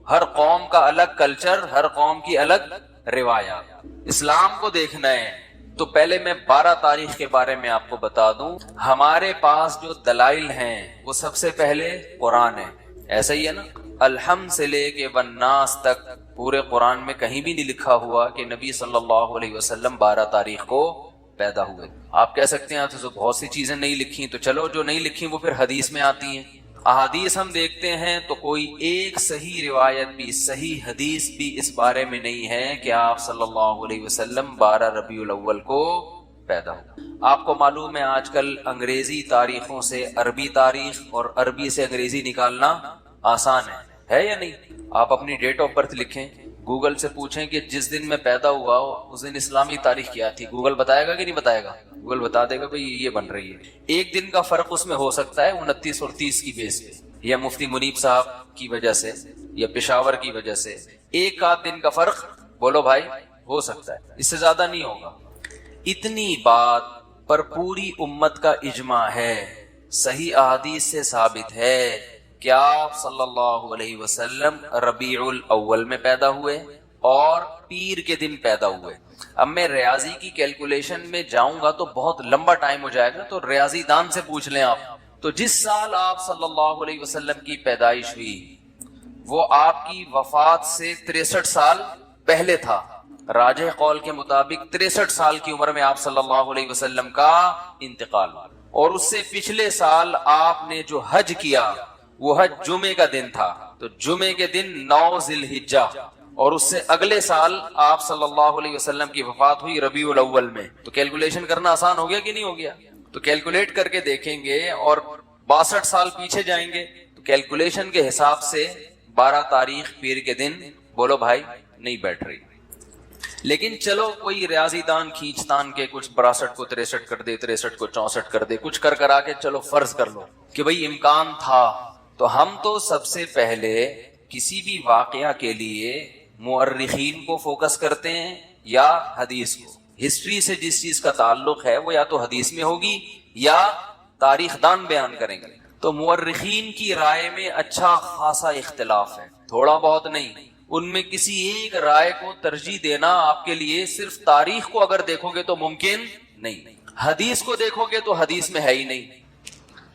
ہر قوم کا الگ کلچر، ہر قوم کی الگ روایات۔ اسلام کو دیکھنا ہے تو پہلے میں 12 تاریخ کے بارے میں آپ کو بتا دوں۔ ہمارے پاس جو دلائل ہیں وہ سب سے پہلے قرآن ہے، ایسا ہی ہے نا؟ الحمد سے لے کے والناس تک پورے قرآن میں کہیں بھی نہیں لکھا ہوا کہ نبی صلی اللہ علیہ وسلم 12 تاریخ کو پیدا ہوئے۔ آپ کہہ سکتے ہیں تو بہت سی چیزیں نہیں لکھی، تو چلو جو نہیں لکھی وہ پھر حدیث میں آتی ہیں۔ احادیث ہم دیکھتے ہیں تو کوئی ایک صحیح روایت بھی، صحیح حدیث بھی اس بارے میں نہیں ہے کہ آپ صلی اللہ علیہ وسلم 12 ربیع الاول کو پیدا ہو۔ آپ کو معلوم ہے آج کل انگریزی تاریخوں سے عربی تاریخ اور عربی سے انگریزی نکالنا آسان ہے یا نہیں؟ آپ اپنی ڈیٹ آف برتھ لکھیں، گوگل سے پوچھیں کہ جس دن میں پیدا ہوا اس دن اسلامی تاریخ کیا تھی، گوگل بتائے گا کہ نہیں بتائے گا؟ گوگل بتا دے گا بھئی یہ بن رہی ہے۔ ایک دن کا فرق اس میں ہو سکتا ہے 29 اور 30 کی بیس پہ، یا مفتی منیب صاحب کی وجہ سے یا پشاور کی وجہ سے ایک آدھ دن کا فرق بولو بھائی ہو سکتا ہے، اس سے زیادہ نہیں ہوگا۔ اتنی بات پر پوری امت کا اجماع ہے، صحیح احادیث سے ثابت ہے کہ آپ صلی اللہ علیہ وسلم ربیع الاول میں پیدا ہوئے اور پیر کے دن پیدا ہوئے۔ اب میں ریاضی کی کیلکولیشن میں جاؤں گا تو بہت لمبا ٹائم ہو جائے گا، تو ریاضی دان سے پوچھ لیں آپ، تو جس سال آپ صلی اللہ علیہ وسلم کی پیدائش ہوئی وہ آپ کی وفات سے 63 سال پہلے تھا۔ راجح قول کے مطابق 63 سال کی عمر میں آپ صلی اللہ علیہ وسلم کا انتقال ہوا، اور اس سے پچھلے سال آپ نے جو حج کیا وہ حج جمعے کا دن تھا، تو جمعے کے دن 9 ذی الحجہ، اور اس سے اگلے سال آپ صلی اللہ علیہ وسلم کی وفات ہوئی ربیع الاول میں۔ تو کیلکولیشن کرنا آسان ہو گیا کہ نہیں ہو گیا؟ تو کیلکولیٹ کر کے دیکھیں گے اور 62 سال پیچھے جائیں گے تو کیلکولیشن کے حساب سے 12 تاریخ پیر کے دن بولو بھائی نہیں بیٹھ رہی۔ لیکن چلو کوئی ریاضی دان کھینچ تان کے کچھ 62 کو 63 کر دے، 63 کو 64 کر دے، کچھ کر آ کے چلو فرض کر لو کہ بھئی امکان تھا، تو ہم تو سب سے پہلے کسی بھی واقعہ کے لیے مورخین کو فوکس کرتے ہیں یا حدیث کو۔ ہسٹری سے جس چیز کا تعلق ہے وہ یا تو حدیث میں ہوگی یا تاریخ دان بیان کریں گے۔ تو مورخین کی رائے میں اچھا خاصا اختلاف ہے، تھوڑا بہت نہیں۔ ان میں کسی ایک رائے کو ترجیح دینا آپ کے لیے صرف تاریخ کو اگر دیکھو گے تو ممکن نہیں، حدیث کو دیکھو گے تو حدیث میں ہے ہی نہیں۔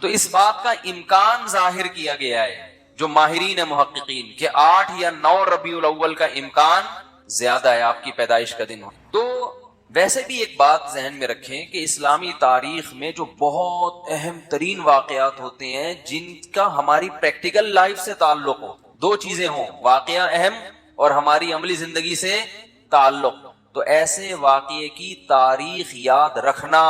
تو اس بات کا امکان ظاہر کیا گیا ہے جو ماہرین محققین کہ 8 یا 9 ربیع الاول کا امکان زیادہ ہے آپ کی پیدائش کا دن ہو۔ تو ویسے بھی ایک بات ذہن میں رکھیں کہ اسلامی تاریخ میں جو بہت اہم ترین واقعات ہوتے ہیں جن کا ہماری پریکٹیکل لائف سے تعلق ہو، دو چیزیں ہوں، واقعہ اہم اور ہماری عملی زندگی سے تعلق، تو ایسے واقعے کی تاریخ یاد رکھنا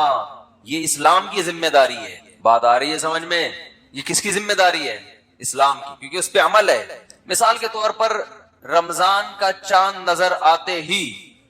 یہ اسلام کی ذمہ داری ہے۔ بات آ رہی ہے سمجھ میں؟ یہ کس کی ذمہ داری ہے؟ اسلام کی، کیونکہ اس پہ عمل ہے۔ مثال کے طور پر رمضان کا چاند نظر آتے ہی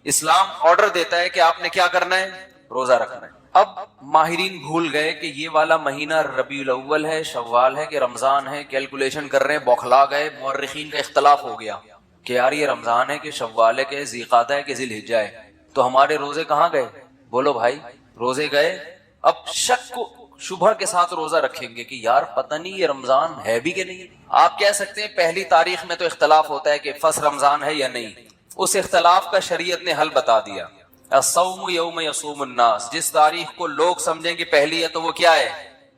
اسلام آرڈر دیتا ہے کہ آپ نے کیا کرنا ہے؟ روزہ رکھنا ہے۔ اب ماہرین بھول گئے کہ یہ والا مہینہ ربیع الاول ہے، شوال ہے کہ رمضان ہے، کیلکولیشن کر رہے ہیں، بوکھلا گئے، مورخین کا اختلاف ہو گیا کہ یار یہ رمضان ہے کہ شوال ہے کہ ذی القعدہ ہے کہ ذی الحجہ ہے، تو ہمارے روزے کہاں گئے؟ بولو بھائی روزے گئے۔ اب شک کو شبہ کے ساتھ روزہ رکھیں گے کہ یار پتہ نہیں یہ رمضان ہے بھی کہ نہیں۔ آپ کہہ سکتے ہیں پہلی تاریخ میں تو اختلاف ہوتا ہے کہ فس رمضان ہے یا نہیں، اس اختلاف کا شریعت نے حل بتا دیا۔ الصوم یوم یصوم الناس، جس تاریخ کو لوگ سمجھیں کہ پہلی ہے تو وہ کیا ہے؟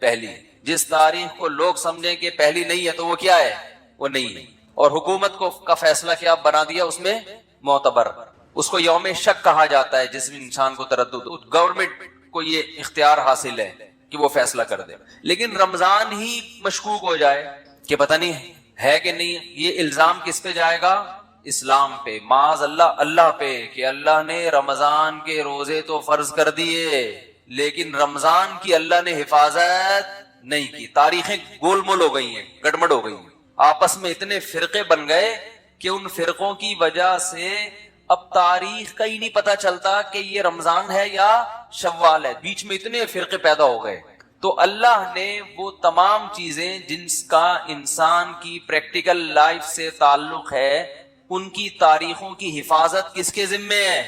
پہلی ہے۔ جس تاریخ کو لوگ سمجھیں کہ پہلی نہیں ہے تو وہ کیا ہے؟ وہ نہیں ہے۔ اور حکومت کو کا فیصلہ کیا بنا دیا اس میں؟ معتبر۔ اس کو یوم شک کہا جاتا ہے جس میں انسان کو تردد، گورنمنٹ کو یہ اختیار حاصل ہے کہ وہ فیصلہ کر دے۔ لیکن رمضان ہی مشکوک ہو جائے کہ پتہ نہیں ہے کہ نہیں، یہ الزام کس پہ جائے گا؟ اسلام پہ، معاذ اللہ اللہ پہ، کہ اللہ نے رمضان کے روزے تو فرض کر دیے لیکن رمضان کی اللہ نے حفاظت نہیں کی۔ تاریخیں گول مول ہو گئی ہیں، گڑبڑ ہو گئی ہیں، آپس میں اتنے فرقے بن گئے کہ ان فرقوں کی وجہ سے اب تاریخ کا ہی نہیں پتا چلتا کہ یہ رمضان ہے یا شوال ہے، بیچ میں اتنے فرقے پیدا ہو گئے۔ تو اللہ نے وہ تمام چیزیں جن کا انسان کی پریکٹیکل لائف سے تعلق ہے، ان کی تاریخوں کی حفاظت کس کے ذمے ہے؟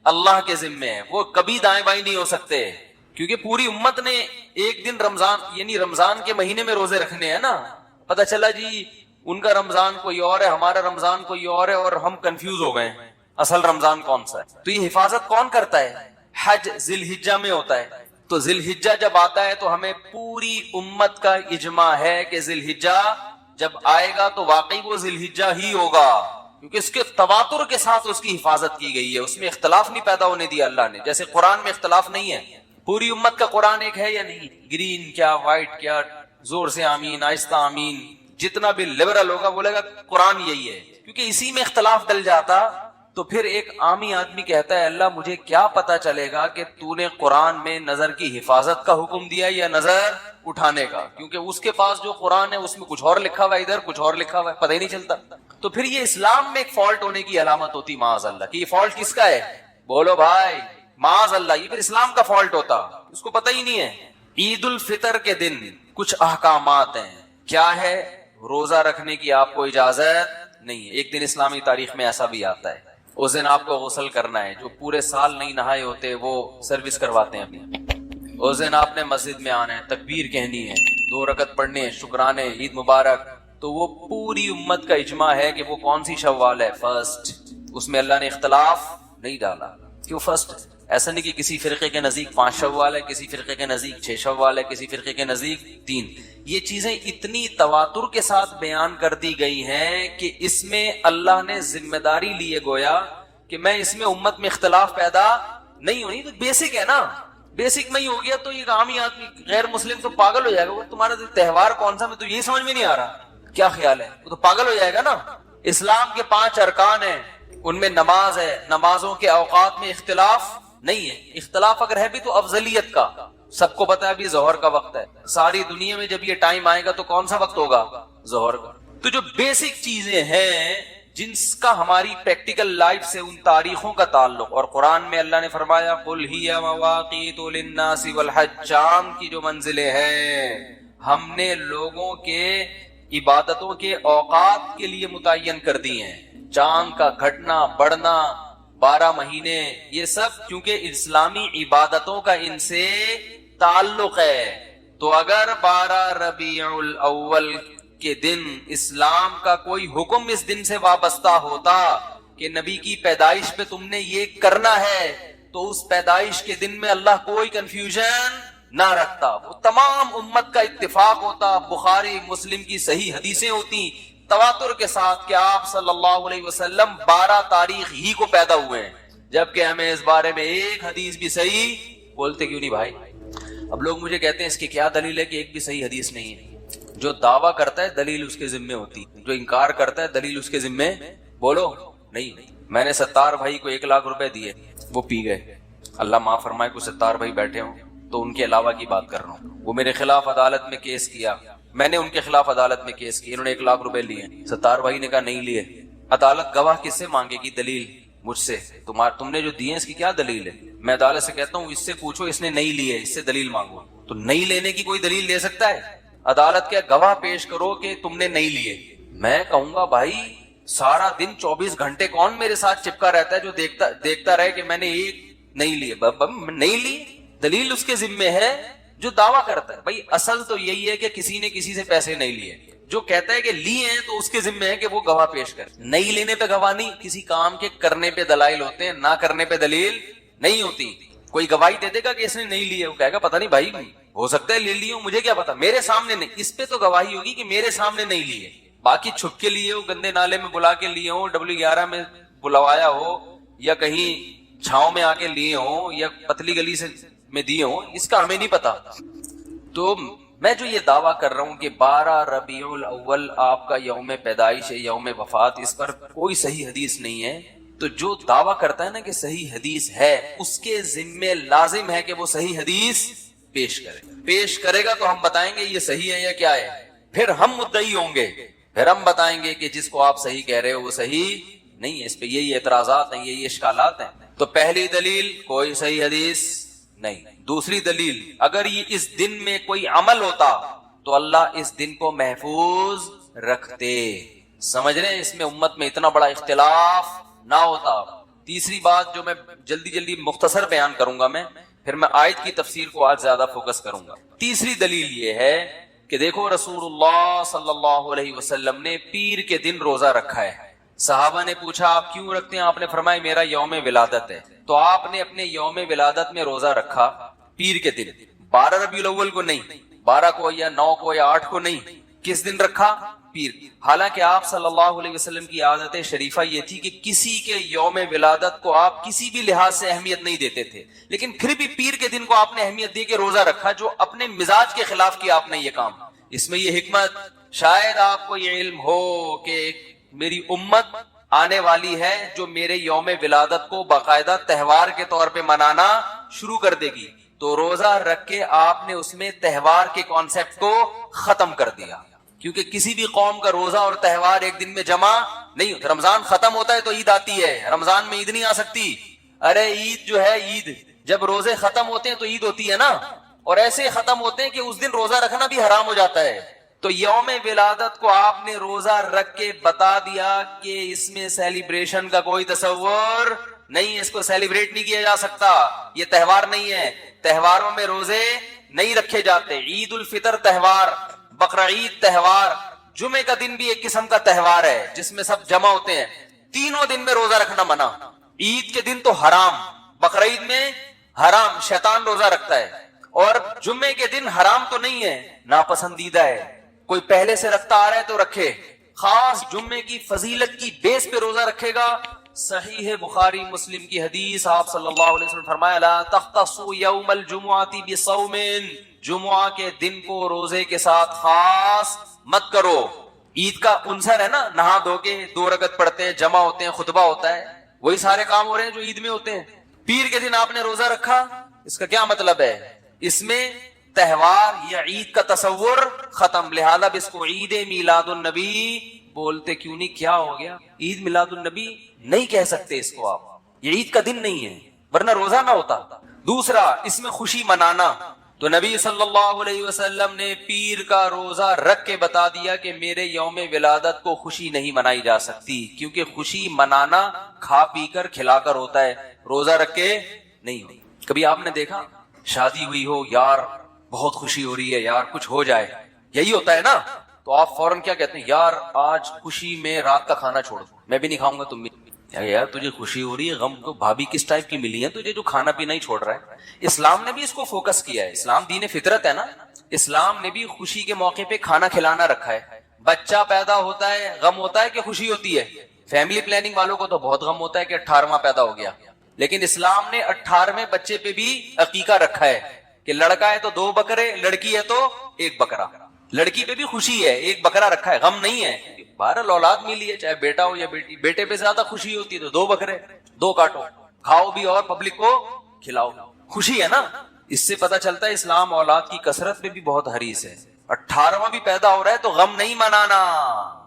اللہ کے ذمے ہے۔ وہ کبھی دائیں بائیں نہیں ہو سکتے، کیونکہ پوری امت نے ایک دن رمضان یعنی رمضان کے مہینے میں روزے رکھنے ہیں نا۔ پتہ چلا جی ان کا رمضان کوئی اور ہے، ہمارا رمضان کوئی اور ہے، اور ہم کنفیوز ہو گئے اصل رمضان کون سا ہے۔ تو یہ حفاظت کون کرتا ہے؟ حج ذی الحجہ میں ہوتا ہے۔ تو ذی الحجہ جب آتا ہے تو ہمیں پوری امت کا اجماع ہے کہ ذی الحجہ جب آئے گا تو واقعی وہ ذی الحجہ ہی ہوگا، کیونکہ اس کے تواتر کے ساتھ اس کی حفاظت کی گئی ہے، اس میں اختلاف نہیں پیدا ہونے دیا اللہ نے۔ جیسے قرآن میں اختلاف نہیں ہے، پوری امت کا قرآن ایک ہے یا نہیں؟ گرین کیا، وائٹ کیا، زور سے آمین، آہستہ آمین. جتنا بھی لبرل ہوگا بولے گا قرآن یہی ہے، کیونکہ اسی میں اختلاف ڈل جاتا. تو پھر ایک عامی آدمی کہتا ہے اللہ مجھے کیا پتا چلے گا کہ تو نے قرآن میں نظر کی حفاظت کا حکم دیا یا نظر اٹھانے کا، کیونکہ اس کے پاس جو قرآن ہے اس میں کچھ اور لکھا ہوا ہے، ادھر کچھ اور لکھا ہوا ہے، پتہ ہی نہیں چلتا. تو پھر یہ اسلام میں ایک فالٹ ہونے کی علامت ہوتی معاذ اللہ کہ یہ فالٹ کس کا ہے؟ بولو بھائی معاذ اللہ، یہ پھر اسلام کا فالٹ ہوتا، اس کو پتہ ہی نہیں ہے. عید الفطر کے دن کچھ احکامات ہیں، کیا ہے؟ روزہ رکھنے کی آپ کو اجازت نہیں ہے. ایک دن اسلامی تاریخ میں ایسا بھی آتا ہے، اس دن آپ کو غسل کرنا ہے. جو پورے سال نہیں نہائے ہوتے وہ سروس کرواتے ہیں اپنی. اس دن آپ نے مسجد میں آنا ہے، تکبیر کہنی ہے، 2 رکعت پڑھنے ہیں، شکرانے، عید مبارک. تو وہ پوری امت کا اجماع ہے کہ وہ کون سی شوال ہے؟ فرسٹ. اس میں اللہ نے اختلاف نہیں ڈالا. کیوں فرسٹ؟ ایسا نہیں کہ کسی فرقے کے نزدیک 5 شوال ہے، کسی فرقے کے نزدیک 6 شوال ہے، کسی فرقے کے نزدیک 3. یہ چیزیں اتنی تواتر کے ساتھ بیان کر دی گئی ہیں کہ اس میں اللہ نے ذمہ داری لیے گویا کہ میں اس میں امت میں اختلاف پیدا نہیں ہونی. تو بیسک ہے نا، بیسک میں ہی ہو گیا تو یہ عامی آدمی غیر مسلم تو پاگل ہو جائے گا. وہ تمہارا تہوار کون سا، میں تو یہی سمجھ میں نہیں آ رہا کیا خیال ہے، وہ تو پاگل ہو جائے گا نا. اسلام کے 5 ارکان ہیں، ان میں نماز ہے، نمازوں کے اوقات میں اختلاف نہیں ہے. اختلاف اگر ہے بھی تو افضلیت کا. سب کو پتا ہے ابھی ظہر کا وقت ہے، ساری دنیا میں جب یہ ٹائم آئے گا تو کون سا وقت ہوگا؟ ظہر کا. تو جو بیسک چیزیں ہیں جن کا ہماری پریکٹیکل لائف سے ان تاریخوں کا تعلق، اور قرآن میں اللہ نے فرمایا قل ہی مواقیت للناس والحج، چاند کی جو منزلیں ہیں ہم نے لوگوں کے عبادتوں کے اوقات کے لیے متعین کر دی ہیں. چاند کا گھٹنا بڑھنا، 12 مہینے، یہ سب کیونکہ اسلامی عبادتوں کا ان سے تعلق ہے. تو اگر 12 ربیع الاول کے دن اسلام کا کوئی حکم اس دن سے وابستہ ہوتا کہ نبی کی پیدائش پہ تم نے یہ کرنا ہے، تو اس پیدائش کے دن میں اللہ کوئی کنفیوژن نہ رکھتا. وہ تمام امت کا اتفاق ہوتا، بخاری مسلم کی صحیح حدیثیں ہوتی تواتر کے ساتھ کہ آپ صلی اللہ علیہ وسلم 12 تاریخ ہی کو پیدا ہوئے ہیں، جبکہ ہمیں اس بارے میں ایک حدیث بھی صحیح بولتے کیوں نہیں بھائی؟ اب لوگ مجھے کہتے ہیں اس کی کیا دلیل ہے کہ ایک بھی صحیح حدیث نہیں ہے. جو دعویٰ کرتا ہے دلیل اس کے ذمے ہوتی، جو انکار کرتا ہے دلیل اس کے ذمے بولو نہیں. میں نے 70 بھائی کو 1 لاکھ روپے دیے، وہ پی گئے. اللہ معاف فرمائے کوئی 70 بھائی بیٹھے ہوں تو ان کے علاوہ کی بات کر رہا ہوں. وہ میرے خلاف عدالت میں کیس کیا، میں نے ان کے خلاف عدالت میں کیس کیا، انہوں نے 1 لاکھ روپے لیے، 70 بھائی نے کہا نہیں لیے. عدالت گواہ کس سے مانگے گی؟ دلیل مجھ سے. تم نے جو دیے اس کی کیا دلیل ہے؟ میں عدالت سے کہتا ہوں اس سے پوچھو اس نے نہیں لیے، اس سے دلیل مانگو. تو نہیں لینے کی کوئی دلیل لے سکتا ہے؟ عدالت کیا گواہ پیش کرو کہ تم نے نہیں لیے. میں کہوں گا بھائی سارا دن 24 گھنٹے کون میرے ساتھ چپکا رہتا ہے جو دیکھتا رہے کہ میں نے ایک نہیں لیے؟ نہیں لی، دلیل اس کے ذمے ہے جو دعویٰ کرتا ہے. بھائی اصل تو یہی ہے کہ کسی نے کسی سے پیسے نہیں لیے. جو کہتا ہے کہ لیے ہیں تو اس کے ذمے ہے کہ وہ گواہ پیش کرے. نہیں لینے پہ گواہ نہیں، کسی کام کے کرنے پہ دلائل ہوتے ہیں، نہ کرنے پہ دلیل نہیں ہوتی. کوئی گواہی دے دے گا کہ اس نے نہیں لیے، وہ کہے گا پتہ نہیں بھائی ہو سکتا ہے لے لیے ہوں، مجھے کیا پتا، میرے سامنے نہیں. اس پہ تو گواہی ہوگی کہ میرے سامنے نہیں لیے. باقی چھپ کے لیے ہو، گندے نالے میں بلا کے لیے ہو، W11 میں بلوایا ہو، یا کہیں چھاؤں میں آ کے لیے ہوں، یا پتلی گلی سے میں دیے ہوں، اس کا ہمیں نہیں پتا. تو میں جو یہ دعویٰ کر رہا ہوں کہ 12 ربیع الاول آپ کا یوم پیدائش ہے، یوم وفات، اس پر کوئی صحیح حدیث نہیں ہے. تو جو دعویٰ کرتا ہے نا کہ صحیح حدیث ہے، اس کے ذمے لازم ہے کہ وہ صحیح حدیث پیش کرے گا. تو ہم بتائیں گے یہ صحیح ہے یا کیا ہے، پھر ہم مدعی ہوں گے، پھر ہم بتائیں گے کہ جس کو آپ صحیح کہہ رہے ہو وہ صحیح نہیں ہے. اس پہ یہی اعتراضات ہیں، یہی اشکالات ہیں. تو پہلی دلیل کوئی صحیح حدیث نہیں. دوسری دلیل اگر یہ اس دن میں کوئی عمل ہوتا تو اللہ اس دن کو محفوظ رکھتے. سمجھ رہے ہیں؟ اس میں امت میں اتنا بڑا اختلاف نہ ہوتا. تیسری بات جو میں جلدی مختصر بیان کروں گا، میں پھر میں آیت کی تفسیر کو آج زیادہ فوکس کروں گا. تیسری دلیل یہ ہے کہ دیکھو رسول اللہ صلی اللہ علیہ وسلم نے پیر کے دن روزہ رکھا ہے. صحابہ نے پوچھا آپ کیوں رکھتے ہیں؟ آپ نے فرمایا میرا یوم ولادت ہے. تو آپ نے اپنے یوم ولادت میں روزہ رکھا پیر کے دن، 12 ربیع الاول کو نہیں، 12 کو یا 9 کو یا 8 کو نہیں. کس دن رکھا؟ پیر. حالانکہ آپ صلی اللہ علیہ وسلم کی عادت شریفہ یہ تھی کہ کسی کے یوم ولادت کو آپ کسی بھی لحاظ سے اہمیت نہیں دیتے تھے، لیکن پھر بھی پیر کے دن کو آپ نے اہمیت دی کہ روزہ رکھا، جو اپنے مزاج کے خلاف کیا آپ نے یہ کام. اس میں یہ حکمت، شاید آپ کو یہ علم ہو کہ میری امت آنے والی ہے جو میرے یوم ولادت کو باقاعدہ تہوار کے طور پہ منانا شروع کر دے گی، تو روزہ رکھ کے آپ نے اس میں تہوار کے کانسیپٹ کو ختم کر دیا. کیونکہ کسی بھی قوم کا روزہ اور تہوار ایک دن میں جمع نہیں ہوتا. رمضان ختم ہوتا ہے تو عید آتی ہے، رمضان میں عید نہیں آ سکتی. ارے عید جو ہے، عید جب روزے ختم ہوتے ہیں تو عید ہوتی ہے نا، اور ایسے ختم ہوتے ہیں کہ اس دن روزہ رکھنا بھی حرام ہو جاتا ہے. تو یوم ولادت کو آپ نے روزہ رکھ کے بتا دیا کہ اس میں سیلیبریشن کا کوئی تصور نہیں، اس کو سیلیبریٹ نہیں کیا جا سکتا، یہ تہوار نہیں ہے. تہواروں میں روزے نہیں رکھے جاتے. عید الفطر تہوار، بقرعید تہوار، جمعے کا دن بھی ایک قسم کا تہوار ہے جس میں سب جمع ہوتے ہیں. تینوں دن میں روزہ رکھنا منع. عید کے دن تو حرام، بقرعید میں حرام، شیطان روزہ رکھتا ہے. اور جمعے کے دن حرام تو نہیں ہے، ناپسندیدہ ہے. کوئی پہلے سے رکھتا آ رہا ہے تو رکھے، خاص جمعے کی فضیلت کی بیس پہ روزہ رکھے گا. صحیح بخاری مسلم کی حدیث، آپ صلی اللہ علیہ وسلم فرمایا لا تختصوا یوم الجمعۃ بصوم، جمعہ کے دن کو روزے کے ساتھ خاص مت کرو. عید کا عنصر ہے نا، نہا دھو کے 2 رکعت پڑھتے ہیں، جمع ہوتے ہیں، خطبہ ہوتا ہے، وہی سارے کام ہو رہے ہیں جو عید میں ہوتے ہیں. پیر کے دن آپ نے روزہ رکھا، اس کا کیا مطلب ہے؟ اس میں تہوار یا عید کا تصور ختم. لہذا اس کو عید میلاد النبی بولتے کیوں نہیں؟ کیا ہو گیا؟ عید میلاد النبی نہیں کہہ سکتے اس کو آپ، یہ عید کا دن نہیں ہے، ورنہ روزہ نہ ہوتا. دوسرا، اس میں خوشی منانا. تو نبی صلی اللہ علیہ وسلم نے پیر کا روزہ رکھ کے بتا دیا کہ میرے یوم ولادت کو خوشی نہیں منائی جا سکتی، کیونکہ خوشی منانا کھا پی کر کھلا کر ہوتا ہے، روزہ رکھ کے نہیں ہوئی. کبھی آپ نے دیکھا شادی ہوئی ہو، یار بہت خوشی ہو رہی ہے، یار کچھ ہو جائے، یہی ہوتا ہے نا، تو آپ فوراً کیا کہتے ہیں؟ یار آج خوشی میں رات کا کھانا چھوڑ دو، میں بھی نہیں کھاؤں گا، تم بھی. یار تجھے خوشی ہو رہی ہے، غم کو بھابھی کس ٹائپ کی ملی ہے تجھے جو کھانا پینا ہی چھوڑ رہا ہے؟ اسلام نے بھی اس کو فوکس کیا ہے. اسلام دین فطرت ہے نا، اسلام نے بھی خوشی کے موقع پہ کھانا کھلانا رکھا ہے. بچہ پیدا ہوتا ہے، غم ہوتا ہے کہ خوشی ہوتی ہے؟ فیملی پلاننگ والوں کو تو بہت غم ہوتا ہے کہ 18واں پیدا ہو گیا، لیکن اسلام نے 18ویں بچے پہ بھی عقیقہ رکھا ہے کہ لڑکا ہے تو 2 بکرے، لڑکی ہے تو 1 بکرا. لڑکی پہ بھی خوشی ہے، 1 بکرا رکھا ہے، غم نہیں ہے. 12 اولاد ملی ہے، چاہے بیٹا ہو یا بیٹی، بیٹے پہ زیادہ خوشی ہوتی ہے تو 2 بکرے، 2 کاٹو، کھاؤ بھی اور پبلک کو کھلاؤ، خوشی ہے نا. اس سے پتا چلتا ہے اسلام اولاد کی کثرت پہ بھی بہت حریص ہے. 18واں بھی پیدا ہو رہا ہے تو غم نہیں منانا،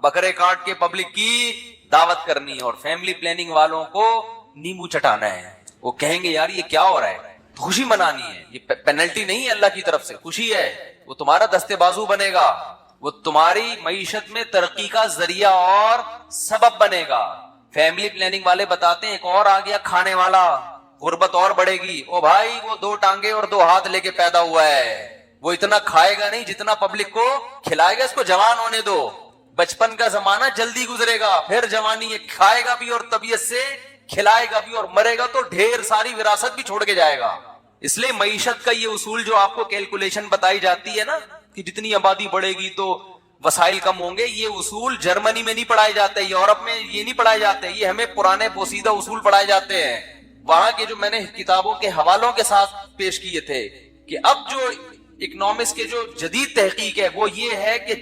بکرے کاٹ کے پبلک کی دعوت کرنی ہے. اور فیملی پلاننگ والوں کو نیمبو چٹانا ہے، وہ کہیں گے یار یہ کیا ہو رہا ہے، خوشی منانی ہے، یہ پینلٹی نہیں ہے، اللہ کی طرف سے خوشی ہے. وہ تمہارا دستے بازو بنے گا، وہ تمہاری معیشت میں ترقی کا ذریعہ اور سبب بنے گا. فیملی پلاننگ والے بتاتے ہیں ایک اور آ گیا کھانے والا، غربت اور بڑھے گی. او بھائی وہ 2 ٹانگیں اور 2 ہاتھ لے کے پیدا ہوا ہے، وہ اتنا کھائے گا نہیں جتنا پبلک کو کھلائے گا. اس کو جوان ہونے دو، بچپن کا زمانہ جلدی گزرے گا، پھر جوانی یہ کھائے گا بھی اور طبیعت سے کھلائے گا بھی، اور مرے گا تو ڈھیر ساری وراثت بھی چھوڑ کے جائے گا. اس لیے معیشت کا یہ اصول جو آپ کو کیلکولیشن بتائی جاتی ہے نا کہ جتنی آبادی بڑھے گی تو وسائل کم ہوں گے، یہ اصول جرمنی میں نہیں پڑھائے جاتے، یورپ میں یہ نہیں پڑھائے جاتے، یہ ہمیں پرانے پوسیدہ اصول پڑھائے جاتے ہیں. وہاں کے جو میں نے کتابوں کے حوالوں کے ساتھ پیش کیے تھے کہ اب جو اکنامکس کے جو جدید تحقیق ہے وہ یہ ہے کہ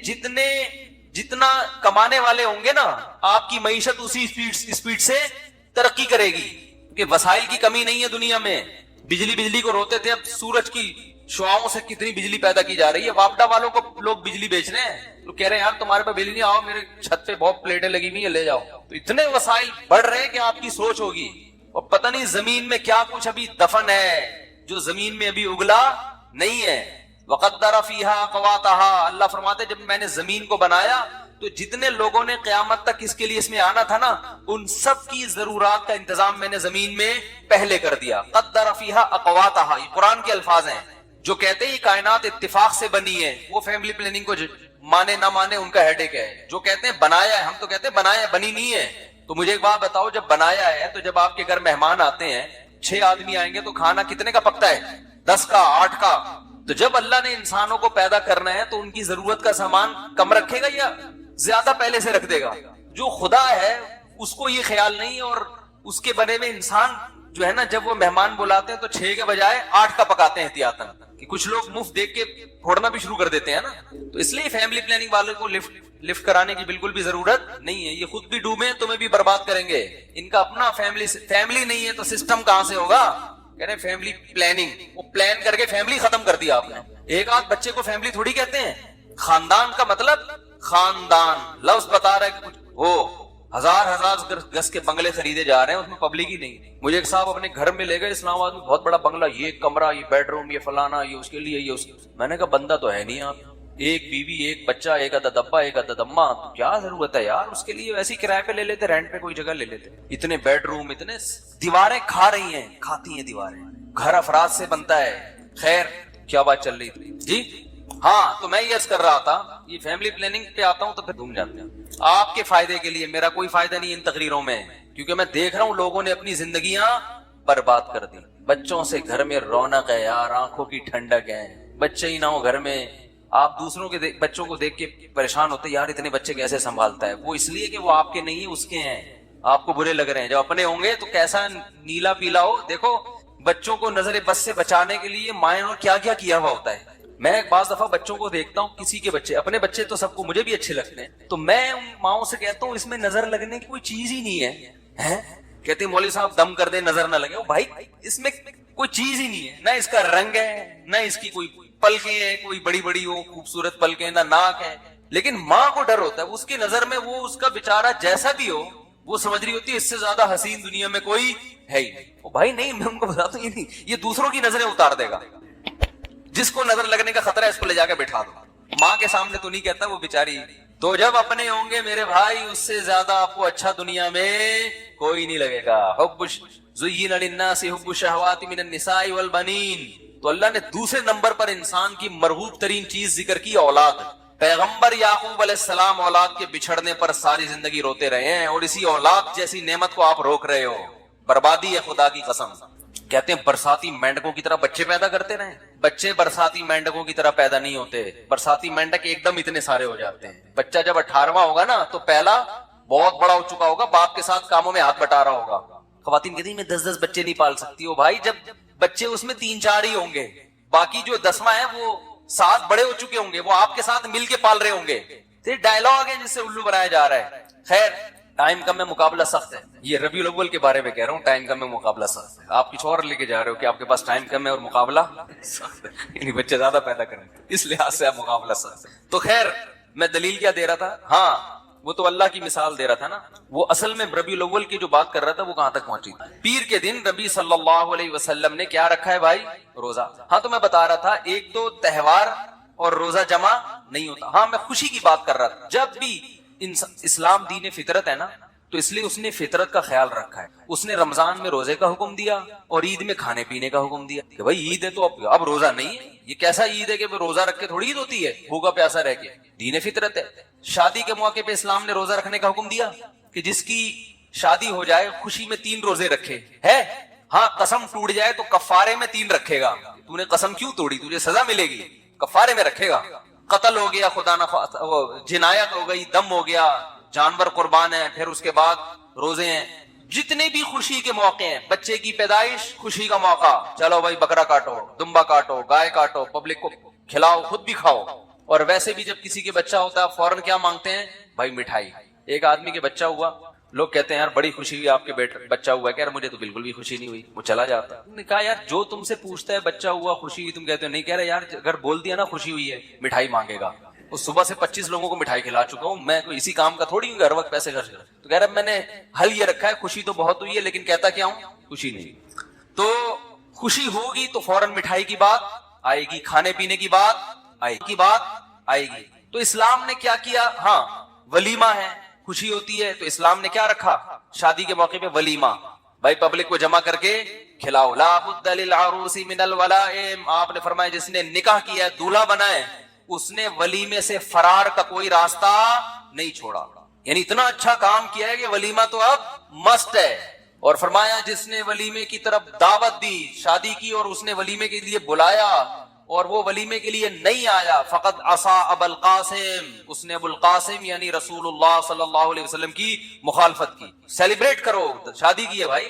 جتنا کمانے والے ہوں گے نا، آپ کی معیشت اسی اسپیڈ سے ترقی کرے گی، کہ وسائل کی کمی نہیں ہے دنیا میں. بجلی کو روتے تھے، اب سورج کی شعاؤں سے کتنی بجلی پیدا کی جا رہی ہے. واپڈا والوں کو لوگ بجلی بیچ رہے ہیں، تو کہہ رہے ہیں یار تمہارے پاس بجلی نہیں، آؤ میرے چھت پہ بہت پلیٹیں لگی ہوئی ہیں لے جاؤ. تو اتنے وسائل بڑھ رہے ہیں کہ آپ کی سوچ ہوگی. اور پتہ نہیں زمین میں کیا کچھ ابھی دفن ہے جو زمین میں ابھی اگلا نہیں ہے. وقدر فیہا اقواتہا، اللہ فرماتے جب میں نے زمین کو بنایا تو جتنے لوگوں نے قیامت تک اس کے لیے اس میں آنا تھا نا، ان سب کی ضرورات کا انتظام میں نے زمین میں پہلے کر دیا. قدر فیہا اقواتہا، یہ قرآن کے الفاظ ہیں. جو کہتے ہیں یہ کائنات اتفاق سے بنی ہے، وہ فیملی پلاننگ کو مانے نہ مانے ان کا ہیڈ ایک ہے. جو کہتے ہیں بنایا ہے، ہم تو کہتے ہیں بنایا ہے، بنی نہیں ہے. تو مجھے ایک بات بتاؤ، جب بنایا ہے تو جب آپ کے گھر مہمان آتے ہیں، 6 آدمی آئیں گے تو کھانا کتنے کا پکتا ہے؟ 10 کا، 8 کا. تو جب اللہ نے انسانوں کو پیدا کرنا ہے تو ان کی ضرورت کا سامان کم رکھے گا یا زیادہ پہلے سے رکھ دے گا؟ جو خدا ہے اس کو یہ خیال نہیں، اور اس کے بنے میں انسان جو ہے نا جب وہ مہمان بلاتے ہیں تو 6 کے بجائے 8 کا پکاتے ہیں احتیاطاً, کہ کچھ لوگ مفت دیکھ کے پھوڑنا بھی شروع کر دیتے ہیں نا. تو اس لیے فیملی پلاننگ والے کو لفٹ کرانے کی بالکل بھی ضرورت نہیں ہے. یہ خود بھی ڈوبے تمہیں بھی برباد کریں گے. ان کا اپنا فیملی نہیں ہے تو سسٹم کہاں سے ہوگا؟ کہہ رہے فیملی پلاننگ, وہ پلان کر کے فیملی ختم کر دیا آپ نے. ایک آدھ بچے کو فیملی تھوڑی کہتے ہیں. خاندان کا مطلب خاندان لفظ بتا رہا ہے کہ کچھ ہو. ہزار گز کے بنگلے خریدے جا رہے ہیں, اس میں پبلک ہی نہیں. مجھے ایک صاحب اپنے گھر میں لے گئے اسلام آباد میں, بہت بڑا بنگلہ, یہ کمرہ, یہ بیڈ روم, یہ فلانا, یہ اس کے لیے, یہ اس کے. میں نے کہا بندہ تو ہے نہیں آپ, ایک بیوی, ایک بچہ, ایک عدد ابا, ایک عدد اماں, تو کیا ضرورت ہے یار اس کے لیے؟ ویسے ہی کرائے پہ لے لیتے, رینٹ پہ کوئی جگہ لے لیتے. اتنے بیڈ روم, اتنے دیواریں کھا رہی ہیں, کھاتی ہیں دیواریں. گھر افراد سے بنتا ہے. خیر کیا بات چل رہی تھی جی؟ ہاں تو میں یہ عرض کر رہا تھا, یہ فیملی پلاننگ پہ آتا ہوں تو پھر گھوم جاتے ہیں. آپ کے فائدے کے لیے, میرا کوئی فائدہ نہیں ان تقریروں میں, کیونکہ میں دیکھ رہا ہوں لوگوں نے اپنی زندگیاں برباد کر دی. بچوں سے گھر میں رونق ہے یار, آنکھوں کی ٹھنڈک ہے. بچے ہی نہ ہو گھر میں, آپ دوسروں کے بچوں کو دیکھ کے پریشان ہوتے, یار اتنے بچے کیسے سنبھالتا ہے. وہ اس لیے کہ وہ آپ کے نہیں ہیں, اس کے ہیں. آپ کو برے لگ رہے ہیں. جب اپنے ہوں گے تو کیسا نیلا پیلا ہو. دیکھو بچوں کو نظر بد سے بچانے کے لیے مائیں اور کیا کیا کیا ہوا ہوتا ہے. میں بعض دفعہ بچوں کو دیکھتا ہوں, کسی کے بچے, اپنے بچے تو سب کو مجھے بھی اچھے لگتے ہیں, تو میں ان ماؤں سے کہتا ہوں اس میں نظر لگنے کی کوئی چیز ہی نہیں ہے. کہتے ہیں مولوی صاحب دم کر دیں نظر نہ لگے. بھائی اس میں کوئی چیز ہی نہیں ہے, نہ اس کا رنگ ہے, نہ اس کی کوئی پلکیں ہیں, کوئی بڑی بڑی ہو خوبصورت پلکیں, نہ ناک ہے. لیکن ماں کو ڈر ہوتا ہے, اس کی نظر میں وہ اس کا بیچارہ جیسا بھی ہو وہ سمجھ رہی ہوتی ہے اس سے زیادہ حسین دنیا میں کوئی ہے ہی نہیں. بھائی نہیں, میں ان کو بتاتا ہوں یہ نہیں, یہ دوسروں کی نظریں اتار دے گا. جس کو نظر لگنے کا خطرہ ہے اس کو لے جا کے بٹھا دو. ماں کے سامنے تو نہیں کہتا وہ بیچاری. تو جب اپنے ہوں گے میرے بھائی, اس سے زیادہ آپ کو اچھا دنیا میں کوئی نہیں لگے گا. زین للناس حب الشہوات من النساء والبنین. تو اللہ نے دوسرے نمبر پر انسان کی مرغوب ترین چیز ذکر کی, اولاد. پیغمبر یعقوب علیہ السلام اولاد کے بچھڑنے پر ساری زندگی روتے رہے ہیں, اور اسی اولاد جیسی نعمت کو آپ روک رہے ہو. بربادی ہے خدا کی قسم. کہتے ہیں برساتی مینڈکوں کی طرح بچے پیدا کرتے رہیں. بچے برساتی مینڈکوں کی طرح پیدا نہیں ہوتے. برساتی مینڈک ایک دم اتنے سارے ہو جاتے ہیں. بچہ جب 18واں ہوگا نا تو پہلا بہت بڑا ہو چکا ہوگا, باپ کے ساتھ کاموں میں ہاتھ بٹا رہا ہوگا. خواتین کہتی ہیں میں 10 بچے نہیں پال سکتی. ہو بھائی جب بچے اس میں 3-4 ہی ہوں گے, باقی جو 10واں ہے وہ 7 بڑے ہو چکے ہوں گے, وہ آپ کے ساتھ مل کے پال رہے ہوں گے. ڈائلگ ہے جس سے الو بنایا جا رہا ہے. خیر ٹائم کم ہے, مقابلہ سخت ہے. یہ ربیع الاول کے بارے میں کہہ رہا ہوں, ٹائم کم ہے, مقابلہ سخت ہے. آپ کچھ اور لے کے جا رہے ہو کہ آپ کے پاس ٹائم کم ہے اور مقابلہ سخت ہے, یعنی بچے زیادہ پیدا کریں, اس لحاظ سے آپ مقابلہ سخت ہے. تو خیر میں دلیل کیا دے رہا تھا؟ ہاں وہ تو اللہ کی مثال دے رہا تھا نا. وہ اصل میں ربیع الاول کی جو بات کر رہا تھا وہ کہاں تک پہنچی تھی؟ پیر کے دن نبی صلی اللہ علیہ وسلم نے کیا رکھا ہے بھائی؟ روزہ. ہاں تو میں بتا رہا تھا ایک تو تہوار اور روزہ جمع نہیں ہوتا. ہاں میں خوشی کی بات کر رہا تھا. جب بھی اسلام دین فطرت ہے نا, تو اس لیے اس نے فطرت کا خیال رکھا ہے. اس نے رمضان میں روزے کا حکم دیا اور عید میں کھانے پینے کا حکم دیا کہ بھائی عید ہے تو اب روزہ نہیں ہے. یہ کیسا عید ہے کہ روزہ رکھ کے تھوڑی عید ہوتی ہے, بھوکا پیاسا رہ کے. دین فطرت ہے. شادی کے موقع پہ اسلام نے روزہ رکھنے کا حکم دیا کہ جس کی شادی ہو جائے خوشی میں 3 روزے رکھے ہے. ہاں قسم ٹوٹ جائے تو کفارے میں 3 رکھے گا. تو نے قسم کیوں توڑی, تجھے سزا ملے گی, کفارے میں رکھے گا. قتل ہو گیا خدا نخواستہ, جنایت ہو گئی, دم ہو گیا, جانور قربان ہے, پھر اس کے بعد روزے ہیں. جتنے بھی خوشی کے موقع ہیں, بچے کی پیدائش خوشی کا موقع, چلو بھائی بکرا کاٹو, دمبا کاٹو, گائے کاٹو, پبلک کو کھلاؤ, خود بھی کھاؤ. اور ویسے بھی جب کسی کے بچہ ہوتا ہے فوراً کیا مانگتے ہیں بھائی؟ مٹھائی. ایک آدمی کے بچہ ہوا, لوگ کہتے ہیں یار بڑی خوشی ہوئی آپ کے بچہ ہوا ہے. کہ یار مجھے تو بالکل بھی خوشی نہیں ہوئی. وہ چلا جاتا. انہوں نے کہا یار جو تم سے پوچھتا ہے بچہ ہوا خوشی ہوئی, تم کہتے ہو نہیں. کہہ رہے یار اگر بول دیا نا خوشی ہوئی ہے, مٹھائی مانگے گا. وہ صبح سے 25 لوگوں کو مٹھائی کھلا چکا ہوں, میں کوئی اسی کام کا تھوڑی ہوں ہر وقت پیسے خرچ کر. تو کہہ رہا میں نے حل یہ رکھا ہے, خوشی تو بہت ہوئی ہے لیکن کہتا کیا ہوں, خوشی نہیں. تو خوشی ہوگی تو فوراً مٹھائی کی بات آئے گی, کھانے پینے کی بات آئے گی. تو اسلام نے کیا کیا؟ ہاں ولیمہ ہے, خوشی ہوتی ہے تو اسلام نے کیا رکھا؟ شادی کے موقع پہ ولیمہ. بھائی پبلک کو جمع کر کے کھلاؤ. لا بد للعروس من الولائم. آپ نے فرمایا جس نے نکاح کیا, دولہا بنا ہے, اس نے ولیمے سے فرار کا کوئی راستہ نہیں چھوڑا. یعنی اتنا اچھا کام کیا ہے کہ ولیمہ تو اب مسٹ ہے. اور فرمایا جس نے ولیمے کی طرف دعوت دی, شادی کی اور اس نے ولیمے کے لیے بلایا اور وہ ولیمے کے لیے نہیں آیا, فقط عصا ابو القاسم, اس نے ابو القاسم یعنی رسول اللہ صلی اللہ علیہ وسلم کی مخالفت کی. سیلیبریٹ کرو, شادی کی ہے بھائی,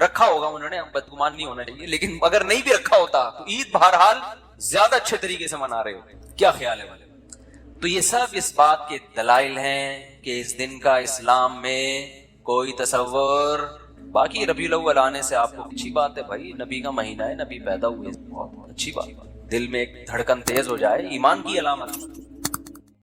رکھا ہوگا انہوں نے, بدگمان نہیں ہونا چاہیے, لیکن اگر نہیں بھی رکھا ہوتا تو عید بہرحال زیادہ اچھے طریقے سے منا رہے ہوتے. کیا خیال ہے والے؟ تو یہ سب اس بات کے دلائل ہیں کہ اس دن کا اسلام میں کوئی تصور. باقی ربیع الاول آنے سے آپ کو اچھی بات ہے بھائی, نبی کا مہینہ ہے, نبی پیدا ہوئے, بہت اچھی بات. دل میں ایک دھڑکن تیز ہو جائے, ایمان کی علامت.